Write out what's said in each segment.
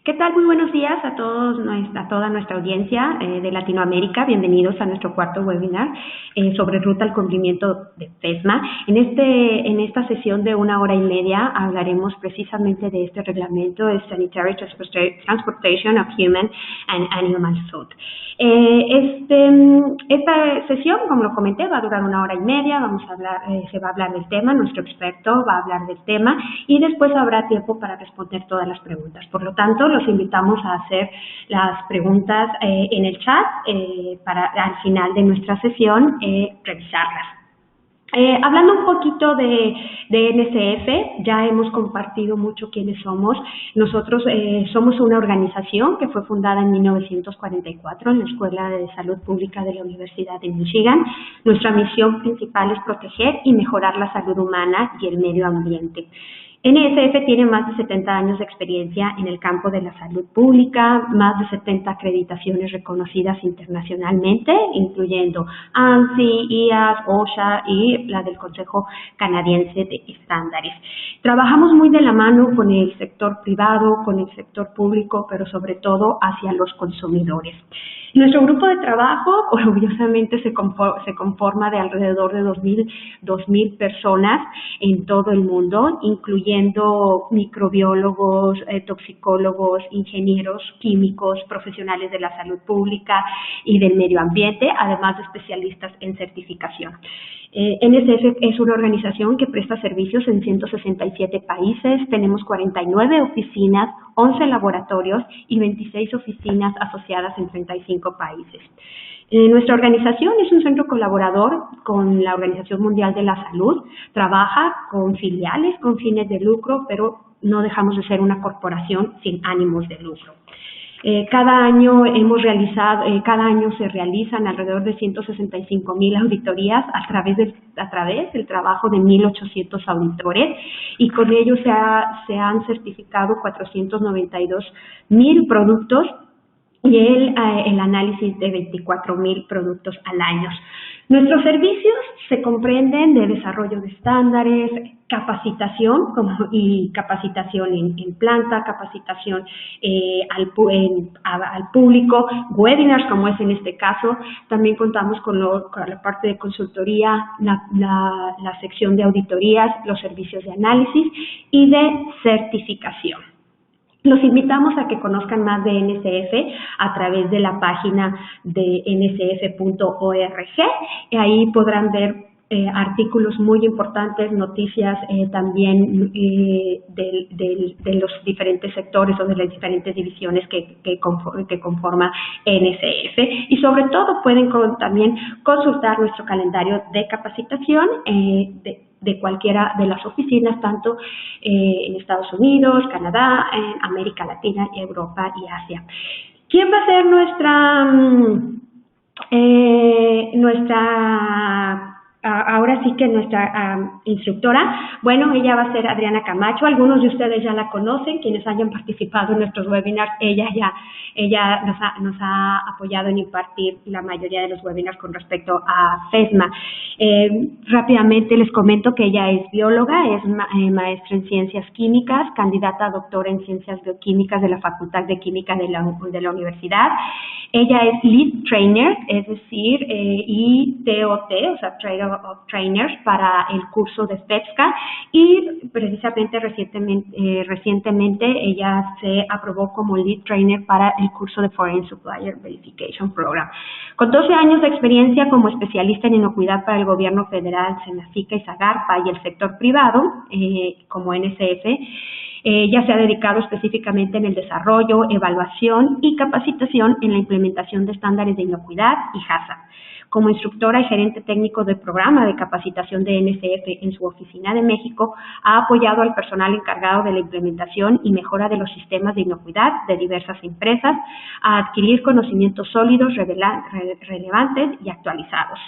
¿Qué tal? Muy buenos días a toda nuestra audiencia de Latinoamérica. Bienvenidos a nuestro cuarto webinar sobre ruta al cumplimiento de FESMA. En esta sesión de 1 hora y media hablaremos precisamente de este reglamento de Sanitary Transportation of Human and Animal Food. Esta sesión, como lo comenté, va a durar 1 hora y media. Se va a hablar del tema, nuestro experto va a hablar del tema y después habrá tiempo para responder todas las preguntas. Por lo tanto, los invitamos a hacer las preguntas en el chat para al final de nuestra sesión revisarlas. Hablando un poquito de NSF, ya hemos compartido mucho quiénes somos. Nosotros somos una organización que fue fundada en 1944 en la Escuela de Salud Pública de la Universidad de Michigan. Nuestra misión principal es proteger y mejorar la salud humana y el medio ambiente. NSF tiene más de 70 años de experiencia en el campo de la salud pública, más de 70 acreditaciones reconocidas internacionalmente, incluyendo ANSI, IAS, OSHA y la del Consejo Canadiense de Estándares. Trabajamos muy de la mano con el sector privado, con el sector público, pero sobre todo hacia los consumidores. Nuestro grupo de trabajo, orgullosamente, se conforma de alrededor de 2,000 personas en todo el mundo, incluyendo microbiólogos, toxicólogos, ingenieros químicos, profesionales de la salud pública y del medio ambiente, además de especialistas en certificación. NSF es una organización que presta servicios en 167 países, tenemos 49 oficinas, 11 laboratorios y 26 oficinas asociadas en 35 países. Nuestra organización es un centro colaborador con la Organización Mundial de la Salud, trabaja con filiales con fines de lucro, pero no dejamos de ser una corporación sin ánimos de lucro. Cada año se realizan alrededor de 165,000 auditorías a través del trabajo de 1,800 auditores y con ello se han certificado 492,000 productos y el análisis de 24,000 productos al año. Nuestros servicios se comprenden de desarrollo de estándares, capacitación en planta, capacitación al público, webinars como es en este caso. También contamos con la parte de consultoría, la sección de auditorías, los servicios de análisis y de certificación. Los invitamos a que conozcan más de NSF a través de la página de nsf.org. Ahí podrán ver artículos muy importantes, noticias también de los diferentes sectores o de las diferentes divisiones que conforma NSF. Y sobre todo pueden también consultar nuestro calendario de capacitación de cualquiera de las oficinas, tanto en Estados Unidos, Canadá, en América Latina, Europa y Asia. ¿Quién va a ser ahora sí que nuestra instructora? Bueno, ella va a ser Adriana Camacho. Algunos de ustedes ya la conocen, quienes hayan participado en nuestros webinars. Ella nos ha apoyado en impartir la mayoría de los webinars con respecto a FESMA. Rápidamente les comento que ella es bióloga, es maestra en ciencias químicas, candidata a doctora en ciencias bioquímicas de la Facultad de Química de la universidad. Ella es lead trainer, es decir, y TOT, o sea, Trainer of Trainers para el curso de FEPSCA, y precisamente recientemente ella se aprobó como lead trainer para el curso de Foreign Supplier Verification Program. Con 12 años de experiencia como especialista en inocuidad para el gobierno federal, Senacica y Zagarpa y el sector privado, como NSF, ella se ha dedicado específicamente en el desarrollo, evaluación y capacitación en la implementación de estándares de inocuidad y HACCP. Como instructora y gerente técnico del programa de capacitación de NSF en su oficina de México, ha apoyado al personal encargado de la implementación y mejora de los sistemas de inocuidad de diversas empresas a adquirir conocimientos sólidos, relevantes y actualizados,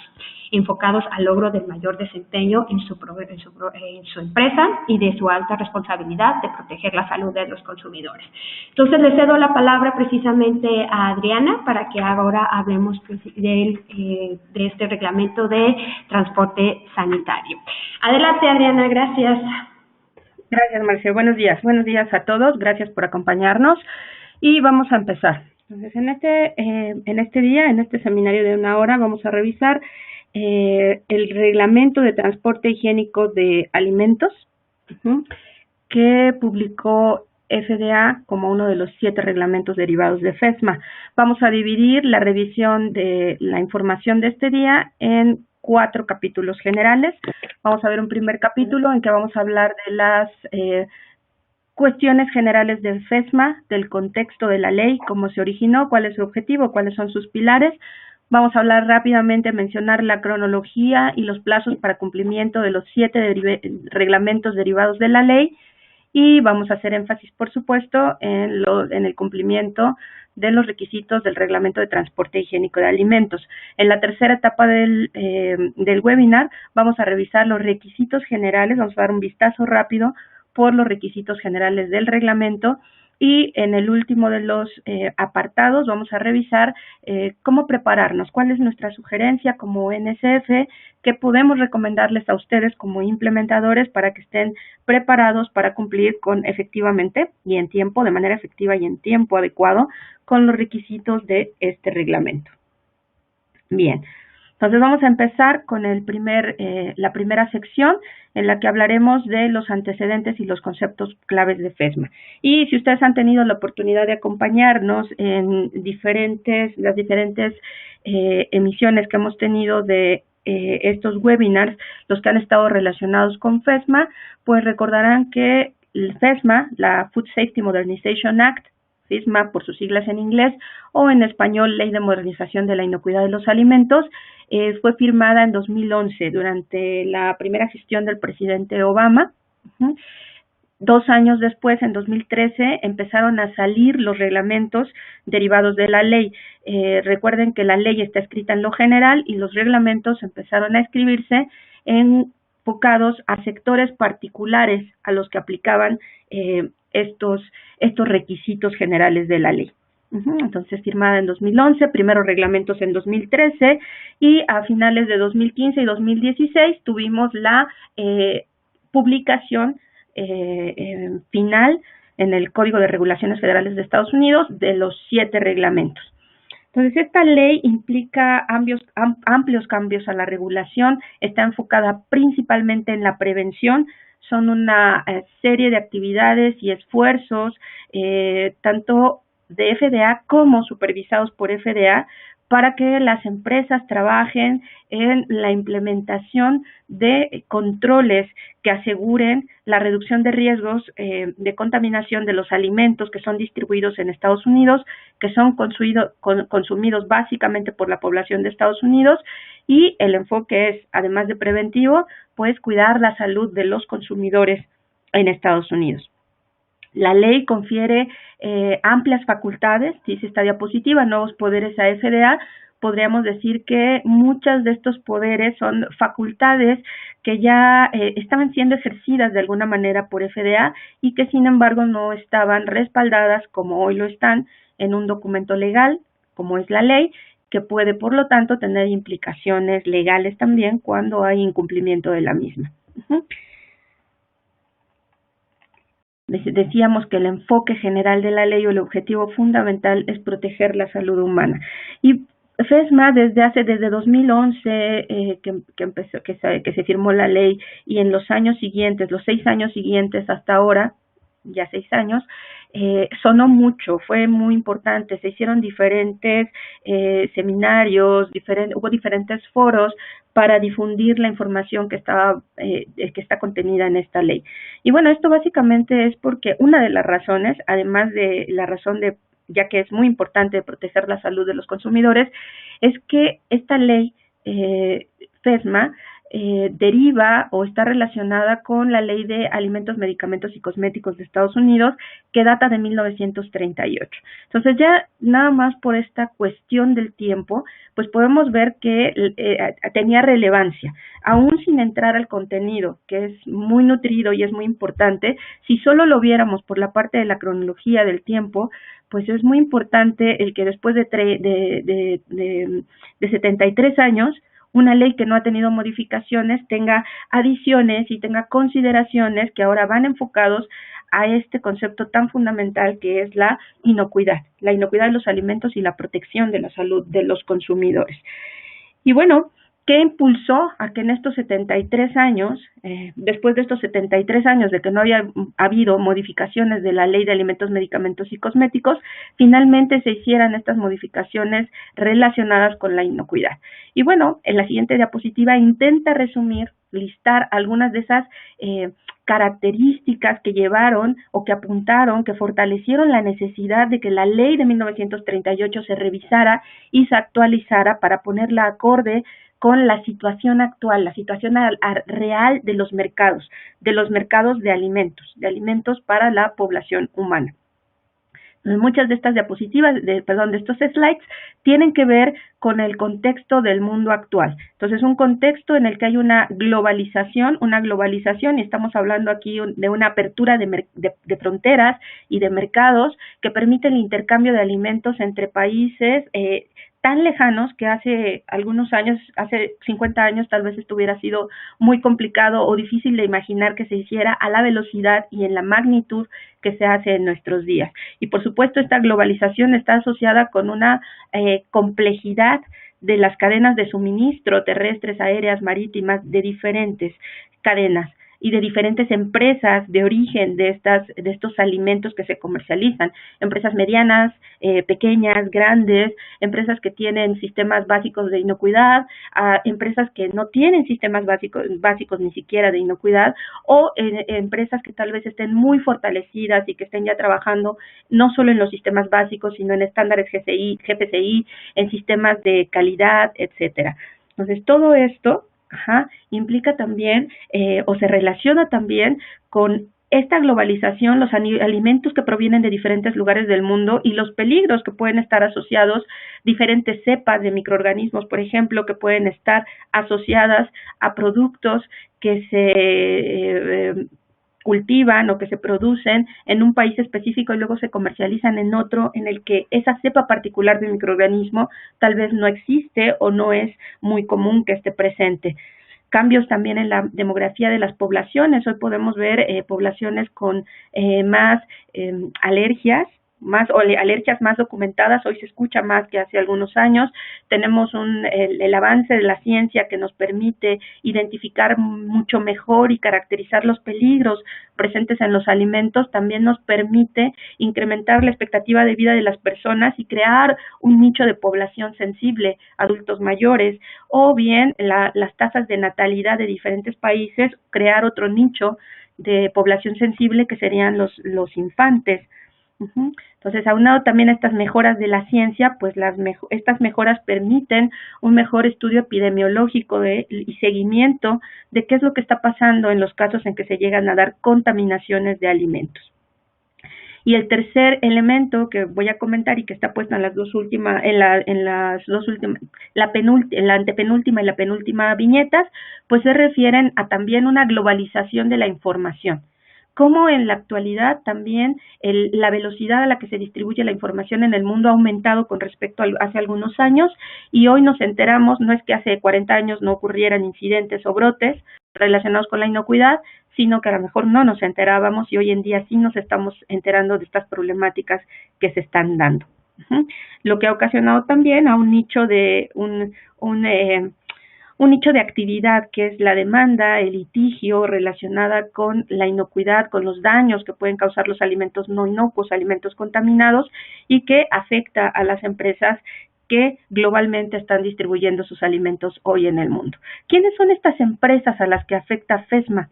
enfocados al logro del mayor desempeño en su empresa y de su alta responsabilidad de proteger la salud de los consumidores. Entonces, le cedo la palabra precisamente a Adriana para que ahora hablemos de este reglamento de transporte sanitario. Adelante, Adriana, gracias. Gracias, Marcia. Buenos días a todos. Gracias por acompañarnos. Y vamos a empezar. Entonces, en este día, en este seminario de 1 hora, vamos a revisar el reglamento de transporte higiénico de alimentos que publicó FDA como uno de los 7 reglamentos derivados de FESMA. Vamos a dividir la revisión de la información de este día en 4 capítulos generales. Vamos a ver un primer capítulo en que vamos a hablar de las cuestiones generales del FESMA, del contexto de la ley, cómo se originó, cuál es su objetivo, cuáles son sus pilares. Vamos a hablar rápidamente, mencionar la cronología y los plazos para cumplimiento de los 7 reglamentos derivados de la ley, y vamos a hacer énfasis, por supuesto, en el cumplimiento de los requisitos del reglamento de transporte higiénico de alimentos. En la tercera etapa del webinar vamos a revisar los requisitos generales, vamos a dar un vistazo rápido por los requisitos generales del reglamento, y en el último de los apartados vamos a revisar cómo prepararnos, cuál es nuestra sugerencia como NSF, qué podemos recomendarles a ustedes como implementadores para que estén preparados para cumplir con efectivamente y en tiempo, de manera efectiva y en tiempo adecuado, con los requisitos de este reglamento. Bien. Entonces vamos a empezar con la primera sección en la que hablaremos de los antecedentes y los conceptos claves de FESMA. Y si ustedes han tenido la oportunidad de acompañarnos en las diferentes emisiones que hemos tenido de estos webinars, los que han estado relacionados con FESMA, pues recordarán que el FESMA, la Food Safety Modernization Act, FISMA por sus siglas en inglés, o en español Ley de Modernización de la Inocuidad de los Alimentos, fue firmada en 2011 durante la primera gestión del presidente Obama. 2 años después, en 2013, empezaron a salir los reglamentos derivados de la ley. Recuerden que la ley está escrita en lo general y los reglamentos empezaron a escribirse enfocados a sectores particulares a los que aplicaban estos requisitos generales de la ley. Entonces, firmada en 2011, primeros reglamentos en 2013, y a finales de 2015 y 2016 tuvimos la publicación final en el Código de Regulaciones Federales de Estados Unidos de los 7 reglamentos. Entonces, esta ley implica amplios cambios a la regulación, está enfocada principalmente en la prevención. Son una serie de actividades y esfuerzos, tanto de FDA como supervisados por FDA, para que las empresas trabajen en la implementación de controles que aseguren la reducción de riesgos de contaminación de los alimentos que son distribuidos en Estados Unidos, que son consumidos básicamente por la población de Estados Unidos, y el enfoque es, además de preventivo, pues cuidar la salud de los consumidores en Estados Unidos. La ley confiere amplias facultades, dice esta diapositiva, nuevos poderes a FDA. Podríamos decir que muchos de estos poderes son facultades que ya estaban siendo ejercidas de alguna manera por FDA y que sin embargo no estaban respaldadas como hoy lo están en un documento legal, como es la ley, que puede por lo tanto tener implicaciones legales también cuando hay incumplimiento de la misma. Decíamos que el enfoque general de la ley o el objetivo fundamental es proteger la salud humana. Y FESMA desde 2011 que se firmó la ley, y en los años siguientes, los 6 años siguientes hasta ahora, ya 6 años, sonó mucho, fue muy importante, se hicieron diferentes seminarios, hubo diferentes foros para difundir la información que está contenida en esta ley. Y bueno, esto básicamente es porque una de las razones, además de la razón de, ya que es muy importante proteger la salud de los consumidores, es que esta ley FESMA deriva o está relacionada con la Ley de Alimentos, Medicamentos y Cosméticos de Estados Unidos, que data de 1938. Entonces ya nada más por esta cuestión del tiempo, pues podemos ver que tenía relevancia, aún sin entrar al contenido, que es muy nutrido y es muy importante. Si solo lo viéramos por la parte de la cronología del tiempo, pues es muy importante el que después de 73 años, una ley que no ha tenido modificaciones tenga adiciones y tenga consideraciones que ahora van enfocados a este concepto tan fundamental que es la inocuidad de los alimentos y la protección de la salud de los consumidores. Y bueno, ¿qué impulsó a que en estos 73 años, después de estos 73 años de que no había habido modificaciones de la Ley de Alimentos, Medicamentos y Cosméticos, finalmente se hicieran estas modificaciones relacionadas con la inocuidad? Y bueno, en la siguiente diapositiva intenta resumir, listar algunas de esas características que llevaron o que apuntaron, que fortalecieron la necesidad de que la ley de 1938 se revisara y se actualizara para ponerla acorde con la situación actual, la situación real de los mercados de alimentos para la población humana. Muchas de estas diapositivas, de estos slides, tienen que ver con el contexto del mundo actual. Entonces, un contexto en el que hay una globalización, y estamos hablando aquí de una apertura de fronteras y de mercados que permiten el intercambio de alimentos entre países tan lejanos que hace algunos años, hace 50 años tal vez esto hubiera sido muy complicado o difícil de imaginar que se hiciera a la velocidad y en la magnitud que se hace en nuestros días. Y por supuesto esta globalización está asociada con una complejidad de las cadenas de suministro terrestres, aéreas, marítimas, de diferentes cadenas y de diferentes empresas de origen de estos alimentos que se comercializan, empresas medianas, pequeñas, grandes, empresas que tienen sistemas básicos de inocuidad, empresas que no tienen sistemas básicos ni siquiera de inocuidad, o empresas que tal vez estén muy fortalecidas y que estén ya trabajando no solo en los sistemas básicos, sino en estándares GPCI, en sistemas de calidad, etcétera. Entonces, todo esto implica también o se relaciona también con esta globalización, los alimentos que provienen de diferentes lugares del mundo y los peligros que pueden estar asociados, diferentes cepas de microorganismos, por ejemplo, que pueden estar asociadas a productos que se cultivan o que se producen en un país específico y luego se comercializan en otro en el que esa cepa particular de microorganismo tal vez no existe o no es muy común que esté presente. Cambios también en la demografía de las poblaciones. Hoy podemos ver poblaciones con más alergias más documentadas. Hoy se escucha más que hace algunos años. Tenemos el avance de la ciencia que nos permite identificar mucho mejor y caracterizar los peligros presentes en los alimentos. También nos permite incrementar la expectativa de vida de las personas y crear un nicho de población sensible, adultos mayores, o bien las tasas de natalidad de diferentes países, crear otro nicho de población sensible que serían los infantes. Entonces, aunado también a estas mejoras de la ciencia, pues estas mejoras permiten un mejor estudio epidemiológico y seguimiento de qué es lo que está pasando en los casos en que se llegan a dar contaminaciones de alimentos. Y el tercer elemento que voy a comentar y que está puesto en la antepenúltima y la penúltima viñetas, pues se refieren a también una globalización de la información. Cómo en la actualidad también la velocidad a la que se distribuye la información en el mundo ha aumentado con respecto a hace algunos años, y hoy nos enteramos, no es que hace 40 años no ocurrieran incidentes o brotes relacionados con la inocuidad, sino que a lo mejor no nos enterábamos y hoy en día sí nos estamos enterando de estas problemáticas que se están dando. Lo que ha ocasionado también a un nicho de nicho de actividad que es la demanda, el litigio relacionada con la inocuidad, con los daños que pueden causar los alimentos no inocuos, alimentos contaminados, y que afecta a las empresas que globalmente están distribuyendo sus alimentos hoy en el mundo. ¿Quiénes son estas empresas a las que afecta FESMA?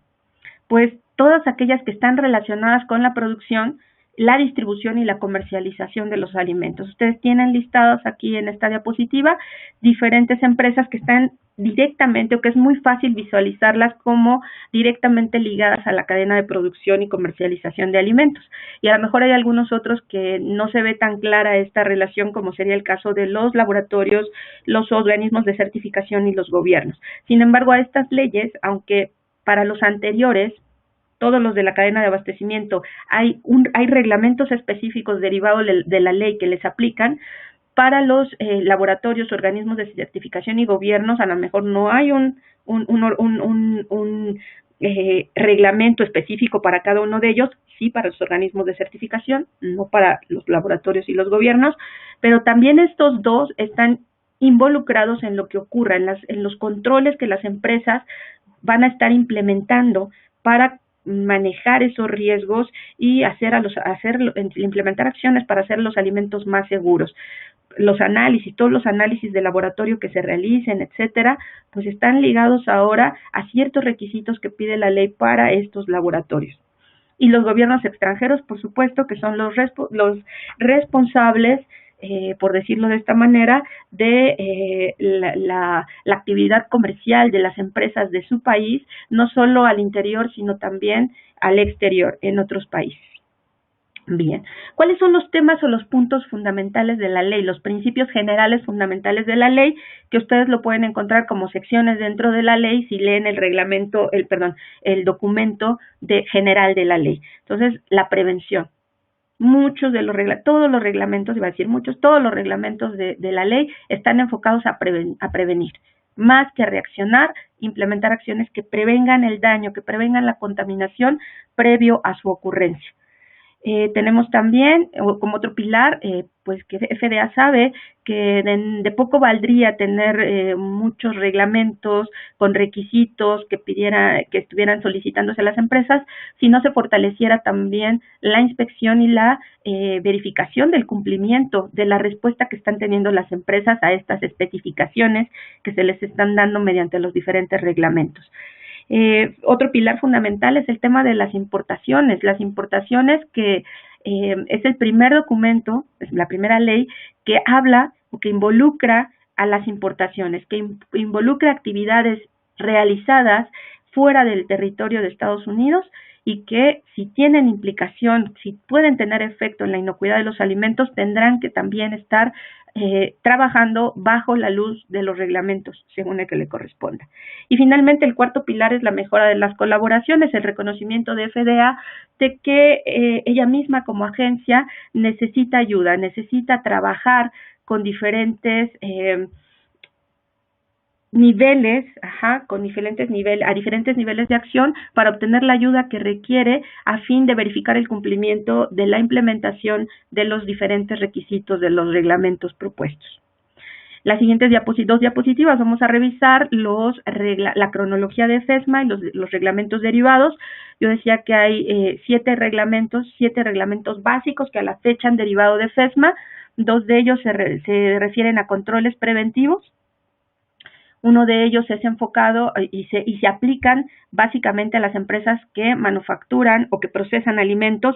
Pues todas aquellas que están relacionadas con la producción, la distribución y la comercialización de los alimentos. Ustedes tienen listados aquí en esta diapositiva diferentes empresas que están directamente, o que es muy fácil visualizarlas como directamente ligadas a la cadena de producción y comercialización de alimentos. Y a lo mejor hay algunos otros que no se ve tan clara esta relación, como sería el caso de los laboratorios, los organismos de certificación y los gobiernos. Sin embargo, a estas leyes, aunque para los anteriores, todos los de la cadena de abastecimiento, hay reglamentos específicos derivados de la ley que les aplican, Para los laboratorios, organismos de certificación y gobiernos, a lo mejor no hay un reglamento específico para cada uno de ellos, sí para los organismos de certificación, no para los laboratorios y los gobiernos, pero también estos dos están involucrados en lo que ocurra, en los controles que las empresas van a estar implementando para manejar esos riesgos y implementar acciones para hacer los alimentos más seguros. Todos los análisis de laboratorio que se realicen, etcétera, pues están ligados ahora a ciertos requisitos que pide la ley para estos laboratorios. Y los gobiernos extranjeros, por supuesto, que son los responsables, por decirlo de esta manera, de la actividad comercial de las empresas de su país, no solo al interior, sino también al exterior, en otros países. Bien, ¿cuáles son los temas o los puntos fundamentales de la ley, los principios generales fundamentales de la ley, que ustedes lo pueden encontrar como secciones dentro de la ley si leen el documento general de la ley? Entonces, la prevención. Todos los reglamentos de la ley están enfocados a prevenir, más que a reaccionar, implementar acciones que prevengan el daño, que prevengan la contaminación previo a su ocurrencia. Tenemos también, como otro pilar, pues que FDA sabe que de poco valdría tener muchos reglamentos con requisitos que estuvieran solicitándose a las empresas si no se fortaleciera también la inspección y la verificación del cumplimiento de la respuesta que están teniendo las empresas a estas especificaciones que se les están dando mediante los diferentes reglamentos. Otro pilar fundamental es el tema de las importaciones. Las importaciones que es el primer documento, es la primera ley que habla o que involucra a las importaciones, que involucra actividades realizadas fuera del territorio de Estados Unidos y que si tienen implicación, si pueden tener efecto en la inocuidad de los alimentos, tendrán que también estar trabajando bajo la luz de los reglamentos, según el que le corresponda. Y finalmente, el cuarto pilar es la mejora de las colaboraciones, el reconocimiento de FDA de que ella misma como agencia necesita ayuda, necesita trabajar con diferentes niveles, a diferentes niveles de acción para obtener la ayuda que requiere a fin de verificar el cumplimiento de la implementación de los diferentes requisitos de los reglamentos propuestos. Las siguientes dos diapositivas vamos a revisar la cronología de FESMA y los reglamentos derivados. Yo decía que hay 7 reglamentos básicos que a la fecha han derivado de FESMA. 2 de ellos se refieren a controles preventivos. Uno de ellos es enfocado y se aplican básicamente a las empresas que manufacturan o que procesan alimentos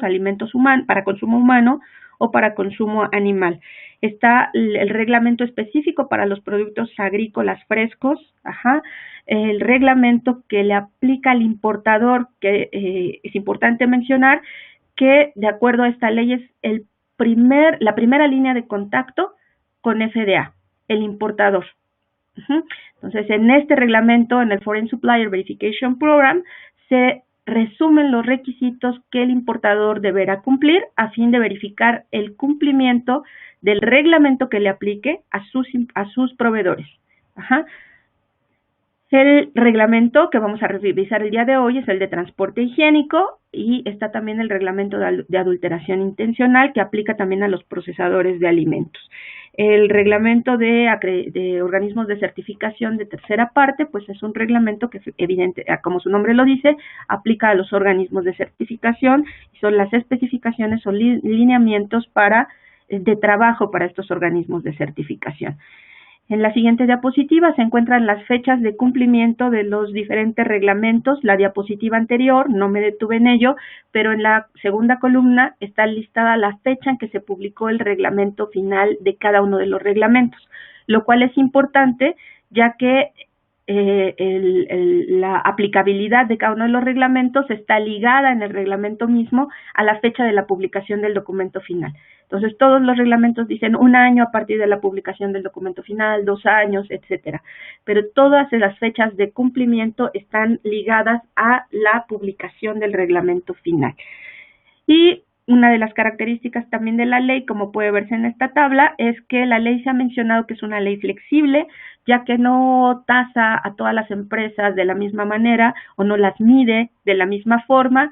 para consumo humano o para consumo animal. Está el reglamento específico para los productos agrícolas frescos, el reglamento que le aplica al importador, que es importante mencionar que de acuerdo a esta ley es la primera línea de contacto con FDA, el importador. Entonces, en este reglamento, en el Foreign Supplier Verification Program, se resumen los requisitos que el importador deberá cumplir a fin de verificar el cumplimiento del reglamento que le aplique a sus proveedores. El reglamento que vamos a revisar el día de hoy es el de transporte higiénico y está también el reglamento de adulteración intencional que aplica también a los procesadores de alimentos. El reglamento de organismos de certificación de tercera parte, pues es un reglamento que como su nombre lo dice, aplica a los organismos de certificación y son las especificaciones o lineamientos de trabajo para estos organismos de certificación. En la siguiente diapositiva se encuentran las fechas de cumplimiento de los diferentes reglamentos. La diapositiva anterior, no me detuve en ello, pero en la segunda columna está listada la fecha en que se publicó el reglamento final de cada uno de los reglamentos, lo cual es importante ya que la aplicabilidad de cada uno de los reglamentos está ligada en el reglamento mismo a la fecha de la publicación del documento final. Entonces, todos los reglamentos dicen 1 año a partir de la publicación del documento final, 2 años, etcétera. Pero todas las fechas de cumplimiento están ligadas a la publicación del reglamento final. Y Una de las características también de la ley, como puede verse en esta tabla, es que la ley se ha mencionado que es una ley flexible, ya que no tasa a todas las empresas de la misma manera o no las mide de la misma forma,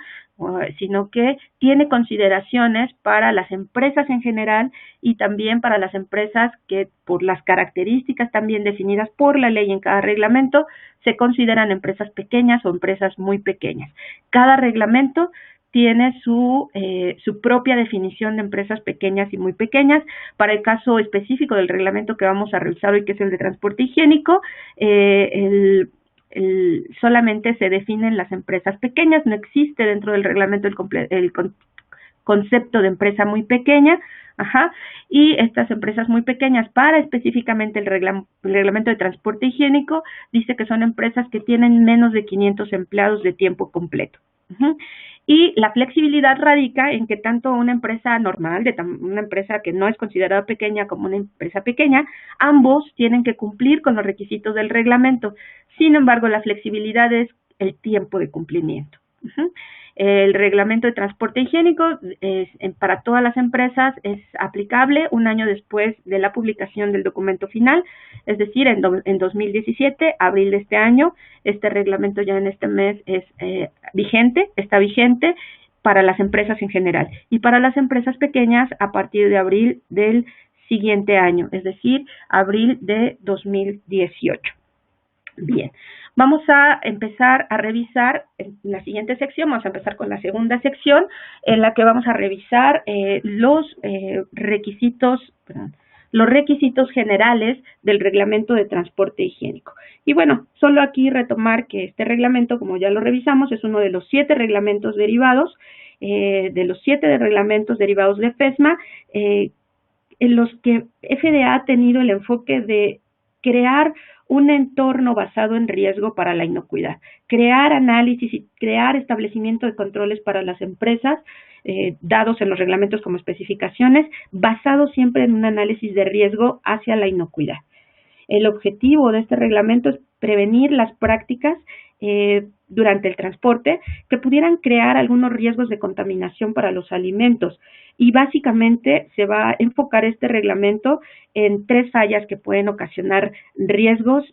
sino que tiene consideraciones para las empresas en general y también para las empresas que, por las características también definidas por la ley en cada reglamento, se consideran empresas pequeñas o empresas muy pequeñas. Cada reglamento tiene su propia definición de empresas pequeñas y muy pequeñas. Para el caso específico del reglamento que vamos a revisar hoy, que es el de transporte higiénico, solamente se definen las empresas pequeñas, no existe dentro del reglamento el concepto de empresa muy pequeña, y estas empresas muy pequeñas, para específicamente el reglamento de transporte higiénico, dice que son empresas que tienen menos de 500 empleados de tiempo completo. Y la flexibilidad radica en que tanto una empresa normal, una empresa que no es considerada pequeña como una empresa pequeña, ambos tienen que cumplir con los requisitos del reglamento. Sin embargo, la flexibilidad es el tiempo de cumplimiento. El reglamento de transporte higiénico para todas las empresas es aplicable un año después de la publicación del documento final, es decir, en 2017, abril de este año. Este reglamento ya en este mes es está vigente para las empresas en general, y para las empresas pequeñas a partir de abril del siguiente año, es decir, abril de 2018. Bien, vamos a empezar a revisar en la siguiente sección. Vamos a empezar con la segunda sección, en la que vamos a revisar los requisitos generales del reglamento de transporte higiénico. Y bueno, solo aquí retomar que este reglamento, como ya lo revisamos, es uno de los 7 reglamentos derivados, de FESMA, en los que FDA ha tenido el enfoque de crear un entorno basado en riesgo para la inocuidad, crear análisis y crear establecimiento de controles para las empresas, dados en los reglamentos como especificaciones, basados siempre en un análisis de riesgo hacia la inocuidad. El objetivo de este reglamento es prevenir las prácticas durante el transporte que pudieran crear algunos riesgos de contaminación para los alimentos, y básicamente se va a enfocar este reglamento en 3 fallas que pueden ocasionar riesgos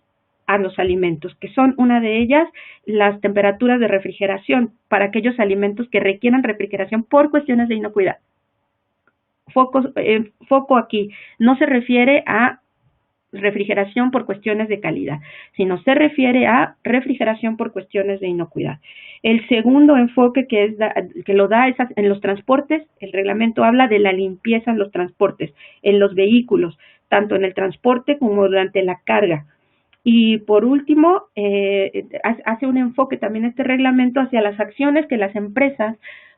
a los alimentos, que son, una de ellas, las temperaturas de refrigeración para aquellos alimentos que requieran refrigeración por cuestiones de inocuidad. Foco aquí, no se refiere a refrigeración por cuestiones de calidad, sino se refiere a refrigeración por cuestiones de inocuidad. El segundo enfoque que lo da es en los transportes. El reglamento habla de la limpieza en los transportes, en los vehículos, tanto en el transporte como durante la carga. Y por último, hace un enfoque también este reglamento hacia las acciones que las empresas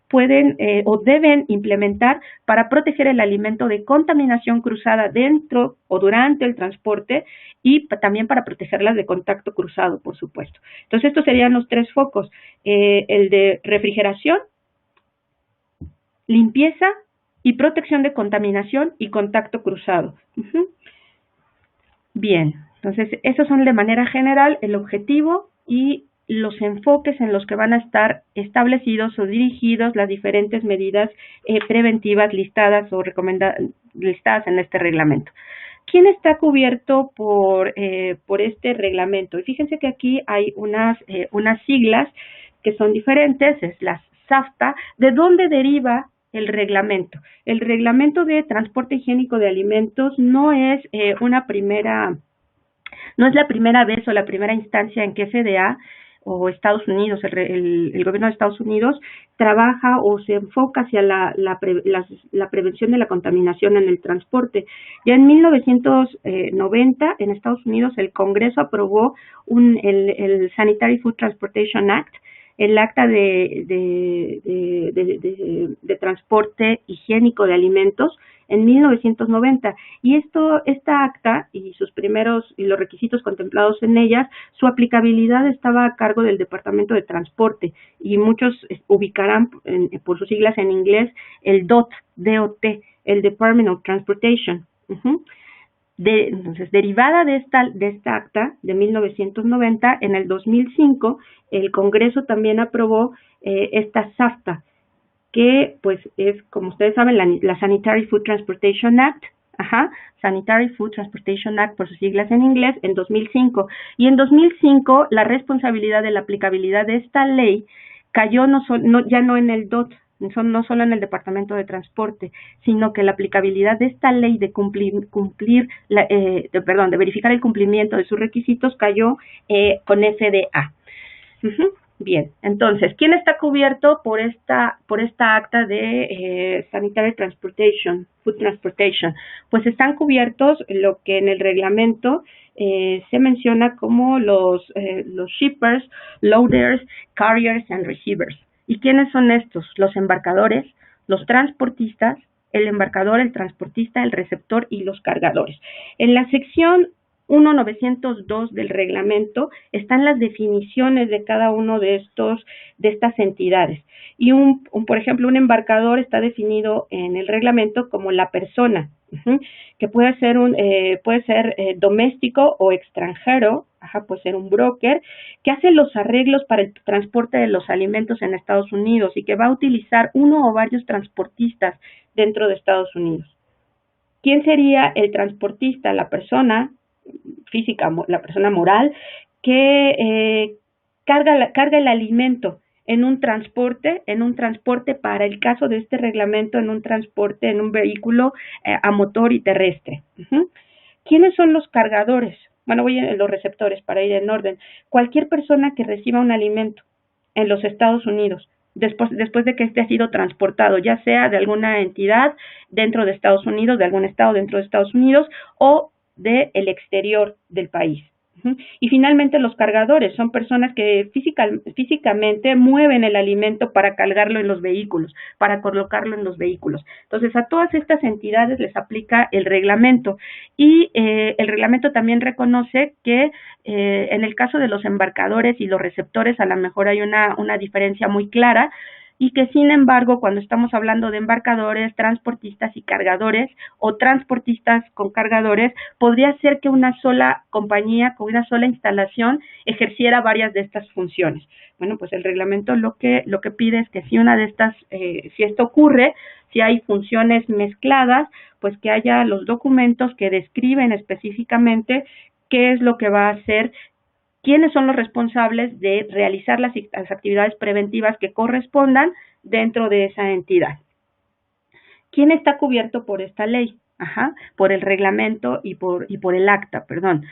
pueden o deben implementar para proteger el alimento de contaminación cruzada dentro o durante el transporte, y también para protegerlas de contacto cruzado, por supuesto. Entonces, estos serían los 3 focos, el de refrigeración, limpieza y protección de contaminación y contacto cruzado. Bien, entonces, esos son de manera general el objetivo y los enfoques en los que van a estar establecidos o dirigidos las diferentes medidas preventivas listadas o listadas en este reglamento. ¿Quién está cubierto por este reglamento? Y fíjense que aquí hay unas siglas que son diferentes, es la SAFTA. ¿De dónde deriva el reglamento? El reglamento de transporte higiénico de alimentos no es la primera vez o la primera instancia en que FDA o Estados Unidos, el gobierno de Estados Unidos, trabaja o se enfoca hacia la prevención de la contaminación en el transporte. Ya en 1990, en Estados Unidos, el Congreso aprobó el Sanitary Food Transportation Act, el acta de transporte higiénico de alimentos, en 1990, y esta acta y los requisitos contemplados en ellas, su aplicabilidad estaba a cargo del Departamento de Transporte, y muchos ubicarán por sus siglas en inglés el DOT, el Department of Transportation. Entonces, derivada de esta acta de 1990, en el 2005, el Congreso también aprobó esta SAFTA, que pues es, como ustedes saben, la Sanitary Food Transportation Act, Sanitary Food Transportation Act por sus siglas en inglés, en 2005. Y en 2005 la responsabilidad de la aplicabilidad de esta ley cayó ya no en el DOT, no solo en el Departamento de Transporte, sino que la aplicabilidad de esta ley de de verificar el cumplimiento de sus requisitos cayó con FDA. Bien, entonces, ¿quién está cubierto por esta acta de Sanitary Transportation, Food Transportation? Pues están cubiertos lo que en el reglamento se menciona como los shippers, loaders, carriers and receivers. ¿Y quiénes son estos? Los embarcadores, los transportistas, el embarcador, el transportista, el receptor y los cargadores. En la sección 1902 del reglamento están las definiciones de cada uno de estas entidades. Y por ejemplo, un embarcador está definido en el reglamento como la persona, que puede ser doméstico o extranjero, puede ser un broker, que hace los arreglos para el transporte de los alimentos en Estados Unidos y que va a utilizar uno o varios transportistas dentro de Estados Unidos. ¿Quién sería el transportista? La persona física, la persona moral, que carga el alimento en un transporte para el caso de este reglamento, en un vehículo a motor y terrestre. ¿Quiénes son los cargadores? Bueno, voy a los receptores para ir en orden. Cualquier persona que reciba un alimento en los Estados Unidos, después de que este ha sido transportado, ya sea de alguna entidad dentro de Estados Unidos, de algún estado dentro de Estados Unidos, o del exterior del país. Y finalmente los cargadores son personas que físicamente mueven el alimento para cargarlo en los vehículos, para colocarlo en los vehículos. Entonces a todas estas entidades les aplica el reglamento y el reglamento también reconoce que en el caso de los embarcadores y los receptores a lo mejor hay una diferencia muy clara, y que sin embargo cuando estamos hablando de embarcadores, transportistas y cargadores o transportistas con cargadores, podría ser que una sola compañía con una sola instalación ejerciera varias de estas funciones. Bueno, pues el reglamento lo que pide es que si una de estas, si esto ocurre, si hay funciones mezcladas, pues que haya los documentos que describen específicamente qué es lo que va a hacer, quiénes son los responsables de realizar las actividades preventivas que correspondan dentro de esa entidad. ¿Quién está cubierto por esta ley? Por el reglamento y por el acta, perdón.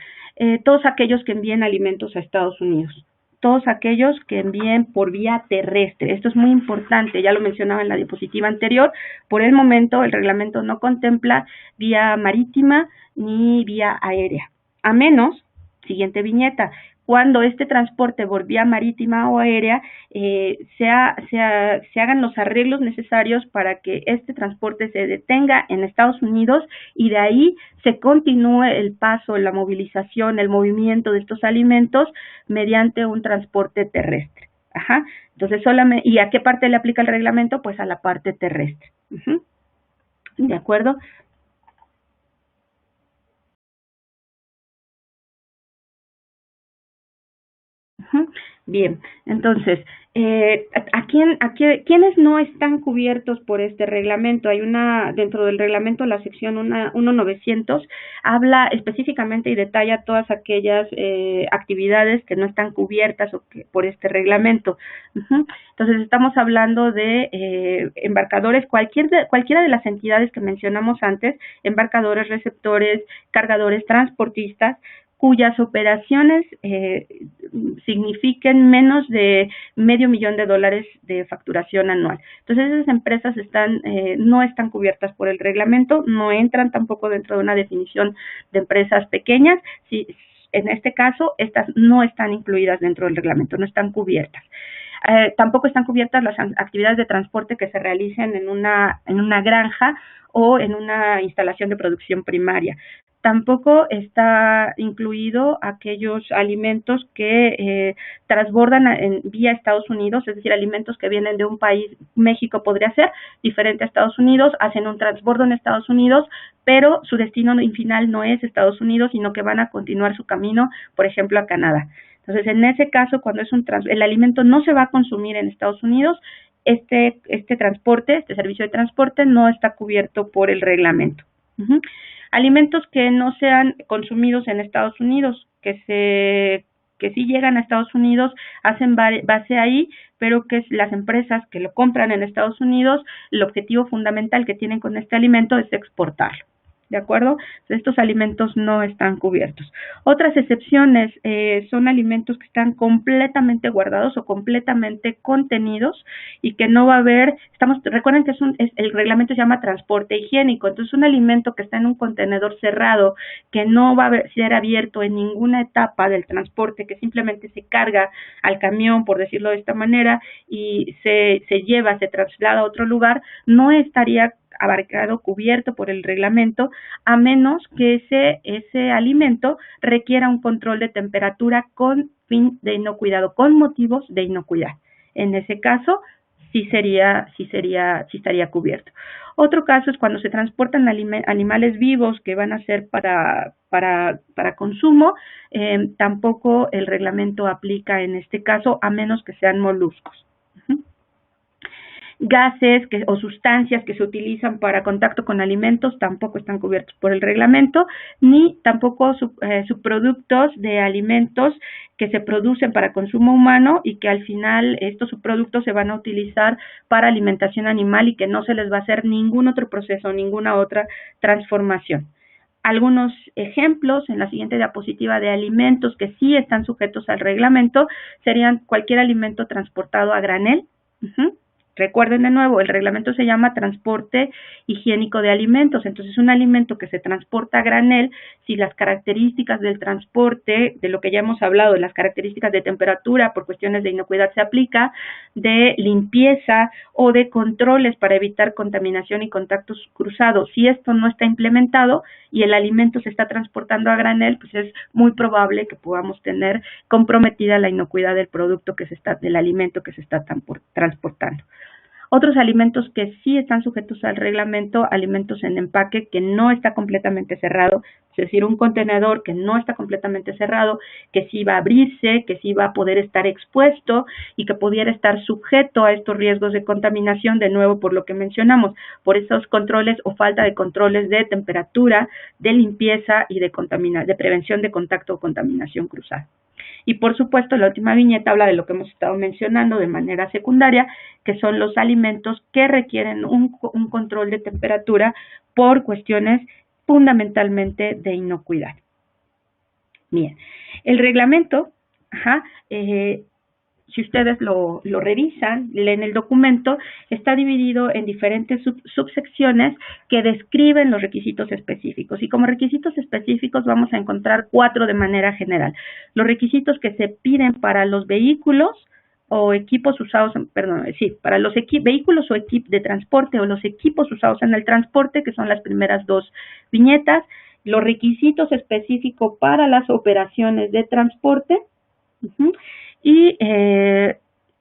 Todos aquellos que envíen alimentos a Estados Unidos. Todos aquellos que envíen por vía terrestre. Esto es muy importante, ya lo mencionaba en la diapositiva anterior. Por el momento, el reglamento no contempla vía marítima ni vía aérea. A menos, siguiente viñeta, cuando este transporte por vía marítima o aérea se hagan los arreglos necesarios para que este transporte se detenga en Estados Unidos y de ahí se continúe el paso, la movilización, el movimiento de estos alimentos mediante un transporte terrestre. Entonces, ¿y a qué parte le aplica el reglamento? Pues a la parte terrestre. ¿De acuerdo? Bien, entonces, ¿quiénes no están cubiertos por este reglamento? Dentro del reglamento, la sección 1900 habla específicamente y detalla todas aquellas actividades que no están cubiertas por este reglamento. Entonces, estamos hablando de embarcadores, cualquiera de las entidades que mencionamos antes, embarcadores, receptores, cargadores, transportistas, cuyas operaciones signifiquen menos de $500,000 de facturación anual. Entonces, esas empresas no están cubiertas por el reglamento, no entran tampoco dentro de una definición de empresas pequeñas. En este caso, estas no están incluidas dentro del reglamento, no están cubiertas. Tampoco están cubiertas las actividades de transporte que se realicen en una granja o en una instalación de producción primaria. Tampoco está incluido aquellos alimentos que transbordan vía Estados Unidos, es decir, alimentos que vienen de un país, México podría ser diferente a Estados Unidos, hacen un transbordo en Estados Unidos, pero su destino final no es Estados Unidos, sino que van a continuar su camino, por ejemplo, a Canadá. Entonces, en ese caso, cuando el alimento no se va a consumir en Estados Unidos, este transporte, este servicio de transporte no está cubierto por el reglamento. Alimentos que no sean consumidos en Estados Unidos, que sí llegan a Estados Unidos, hacen base ahí, pero que las empresas que lo compran en Estados Unidos, el objetivo fundamental que tienen con este alimento es exportarlo. ¿De acuerdo? Estos alimentos no están cubiertos. Otras excepciones son alimentos que están completamente guardados o completamente contenidos y que no va a haber, recuerden que el reglamento se llama transporte higiénico, entonces un alimento que está en un contenedor cerrado, que no va a ser abierto en ninguna etapa del transporte, que simplemente se carga al camión, por decirlo de esta manera, y se traslada a otro lugar, no estaría abarcado, cubierto por el reglamento, a menos que ese alimento requiera un control de temperatura con fin de inocuidad, con motivos de inocuidad. En ese caso, sí estaría cubierto. Otro caso es cuando se transportan animales vivos que van a ser para consumo, tampoco el reglamento aplica en este caso, a menos que sean moluscos. Gases o sustancias que se utilizan para contacto con alimentos tampoco están cubiertos por el reglamento, ni tampoco subproductos de alimentos que se producen para consumo humano y que al final estos subproductos se van a utilizar para alimentación animal y que no se les va a hacer ningún otro proceso, ninguna otra transformación. Algunos ejemplos en la siguiente diapositiva de alimentos que sí están sujetos al reglamento serían cualquier alimento transportado a granel. Recuerden de nuevo, el reglamento se llama transporte higiénico de alimentos, entonces un alimento que se transporta a granel, si las características del transporte, de lo que ya hemos hablado, las características de temperatura por cuestiones de inocuidad se aplica, de limpieza o de controles para evitar contaminación y contactos cruzados, si esto no está implementado y el alimento se está transportando a granel, pues es muy probable que podamos tener comprometida la inocuidad del producto del alimento que se está transportando. Otros alimentos que sí están sujetos al reglamento, alimentos en empaque que no está completamente cerrado, es decir, un contenedor que no está completamente cerrado, que sí va a abrirse, que sí va a poder estar expuesto y que pudiera estar sujeto a estos riesgos de contaminación, de nuevo por lo que mencionamos, por esos controles o falta de controles de temperatura, de limpieza y de prevención de contacto o contaminación cruzada. Y por supuesto, la última viñeta habla de lo que hemos estado mencionando de manera secundaria, que son los alimentos que requieren un control de temperatura por cuestiones fundamentalmente de inocuidad. Bien, el reglamento, si ustedes lo revisan, leen el documento, está dividido en diferentes subsecciones que describen los requisitos específicos. Y como requisitos específicos vamos a encontrar 4 de manera general. Los requisitos que se piden para los vehículos o equipos usados, para los vehículos o equipos de transporte o los equipos usados en el transporte, que son las primeras 2 viñetas. Los requisitos específicos para las operaciones de transporte, y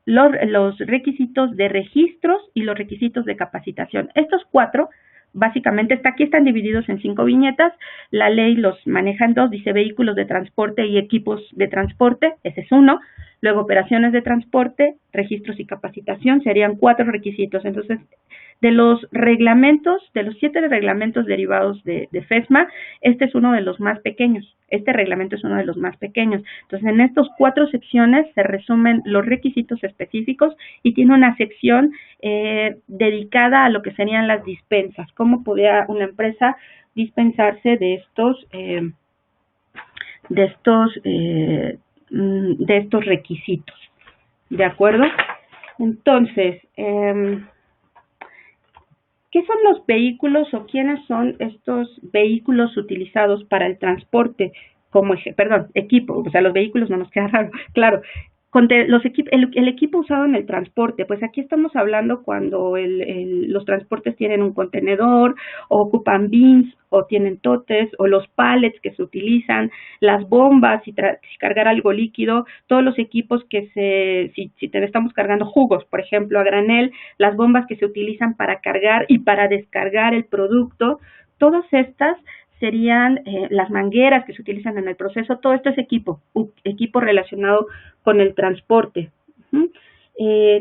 los requisitos de registros y los requisitos de capacitación. Estos 4, básicamente, aquí están divididos en 5 viñetas. La ley los maneja en 2, dice vehículos de transporte y equipos de transporte, ese es 1. Luego, operaciones de transporte, registros y capacitación, serían 4 requisitos. Entonces, de los reglamentos, de los 7 reglamentos derivados de FESMA, este es uno de los más pequeños. Este reglamento es uno de los más pequeños. Entonces, en estas 4 secciones se resumen los requisitos específicos y tiene una sección dedicada a lo que serían las dispensas. ¿Cómo podría una empresa dispensarse de estos requisitos? ¿De acuerdo? Entonces, ¿qué son los vehículos o quiénes son estos vehículos utilizados para el transporte? Equipo, o sea, los vehículos no nos queda raro, claro. El equipo usado en el transporte, pues aquí estamos hablando cuando los transportes tienen un contenedor, o ocupan bins, o tienen totes, o los pallets que se utilizan, las bombas, si cargar algo líquido, todos los equipos que si te estamos cargando jugos, por ejemplo, a granel, las bombas que se utilizan para cargar y para descargar el producto, todas estas serían las mangueras que se utilizan en el proceso, todo esto es equipo relacionado con el transporte.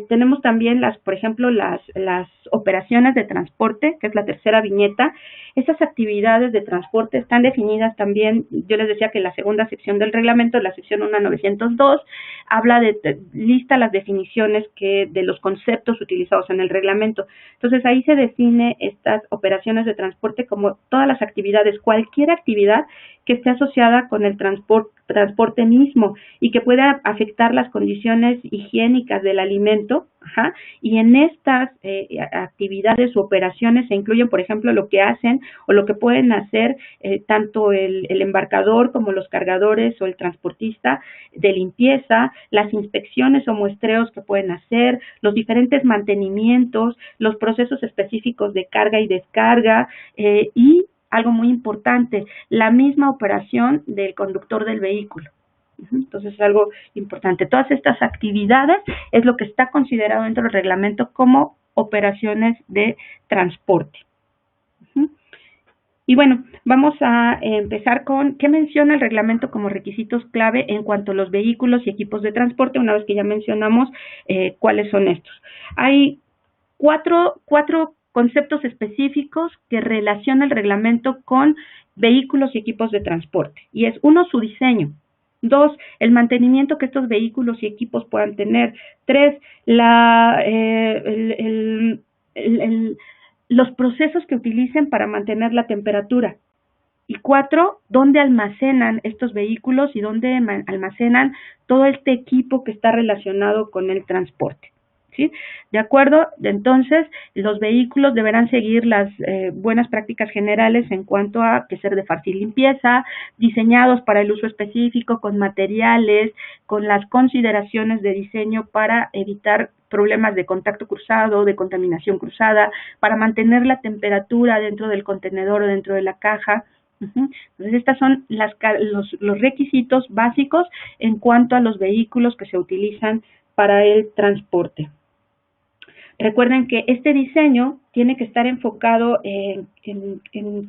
Tenemos también por ejemplo, las operaciones de transporte, que es la tercera viñeta. Estas actividades de transporte están definidas también, yo les decía que la segunda sección del reglamento, la sección 1902, lista las definiciones de los conceptos utilizados en el reglamento. Entonces, ahí se define estas operaciones de transporte como todas las actividades, cualquier actividad que esté asociada con el transporte mismo y que pueda afectar las condiciones higiénicas del alimento, y en estas actividades u operaciones se incluyen, por ejemplo, lo que hacen o lo que pueden hacer tanto el embarcador como los cargadores o el transportista de limpieza, las inspecciones o muestreos que pueden hacer, los diferentes mantenimientos, los procesos específicos de carga y descarga, y algo muy importante, la misma operación del conductor del vehículo. Entonces es algo importante. Todas estas actividades es lo que está considerado dentro del reglamento como operaciones de transporte. Y bueno, vamos a empezar con qué menciona el reglamento como requisitos clave en cuanto a los vehículos y equipos de transporte, una vez que ya mencionamos cuáles son estos. Hay cuatro conceptos específicos que relaciona el reglamento con vehículos y equipos de transporte. Y es, 1, su diseño. 2, el mantenimiento que estos vehículos y equipos puedan tener. 3, los procesos que utilicen para mantener la temperatura. Y 4, dónde almacenan estos vehículos y dónde almacenan todo este equipo que está relacionado con el transporte. ¿Sí? De acuerdo, entonces los vehículos deberán seguir las buenas prácticas generales en cuanto a que ser de fácil limpieza, diseñados para el uso específico, con materiales, con las consideraciones de diseño para evitar problemas de contacto cruzado, de contaminación cruzada, para mantener la temperatura dentro del contenedor o dentro de la caja. Entonces, estos son los requisitos básicos en cuanto a los vehículos que se utilizan para el transporte. Recuerden que este diseño tiene que estar enfocado en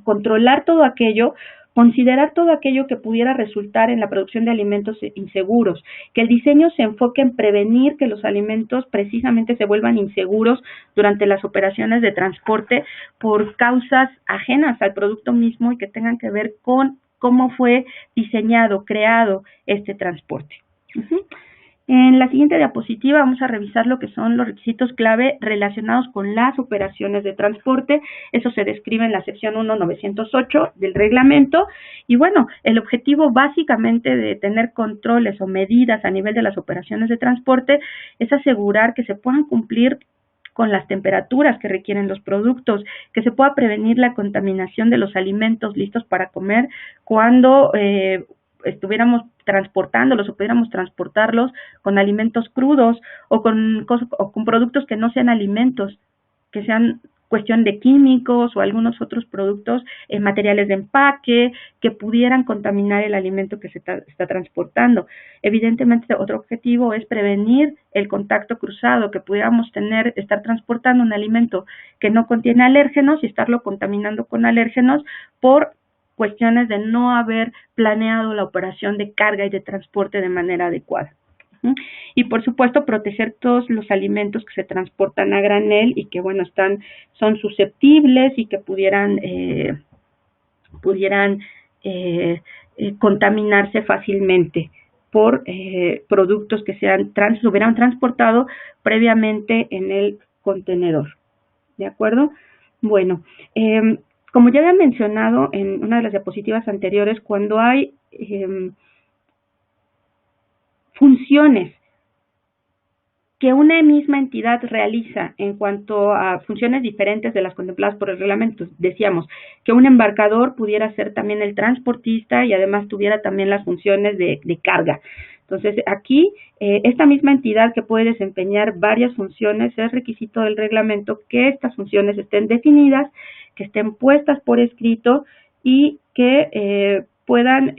controlar todo aquello, considerar todo aquello que pudiera resultar en la producción de alimentos inseguros, que el diseño se enfoque en prevenir que los alimentos precisamente se vuelvan inseguros durante las operaciones de transporte por causas ajenas al producto mismo y que tengan que ver con cómo fue diseñado, creado este transporte. En la siguiente diapositiva vamos a revisar lo que son los requisitos clave relacionados con las operaciones de transporte. Eso se describe en la sección 1.908 del reglamento. Y bueno, el objetivo básicamente de tener controles o medidas a nivel de las operaciones de transporte es asegurar que se puedan cumplir con las temperaturas que requieren los productos, que se pueda prevenir la contaminación de los alimentos listos para comer cuando estuviéramos transportándolos o pudiéramos transportarlos con alimentos crudos o con productos que no sean alimentos, que sean cuestión de químicos o algunos otros productos, materiales de empaque que pudieran contaminar el alimento que se está transportando. Evidentemente, otro objetivo es prevenir el contacto cruzado, que pudiéramos estar transportando un alimento que no contiene alérgenos y estarlo contaminando con alérgenos por cuestiones de no haber planeado la operación de carga y de transporte de manera adecuada. Y por supuesto proteger todos los alimentos que se transportan a granel y que bueno son susceptibles y que pudieran contaminarse fácilmente por productos que se hubieran transportado previamente en el contenedor. ¿De acuerdo? Bueno, como ya había mencionado en una de las diapositivas anteriores, cuando hay funciones que una misma entidad realiza en cuanto a funciones diferentes de las contempladas por el reglamento, decíamos que un embarcador pudiera ser también el transportista y además tuviera también las funciones de carga. Entonces, aquí, esta misma entidad que puede desempeñar varias funciones, es requisito del reglamento que estas funciones estén definidas, que estén puestas por escrito y que puedan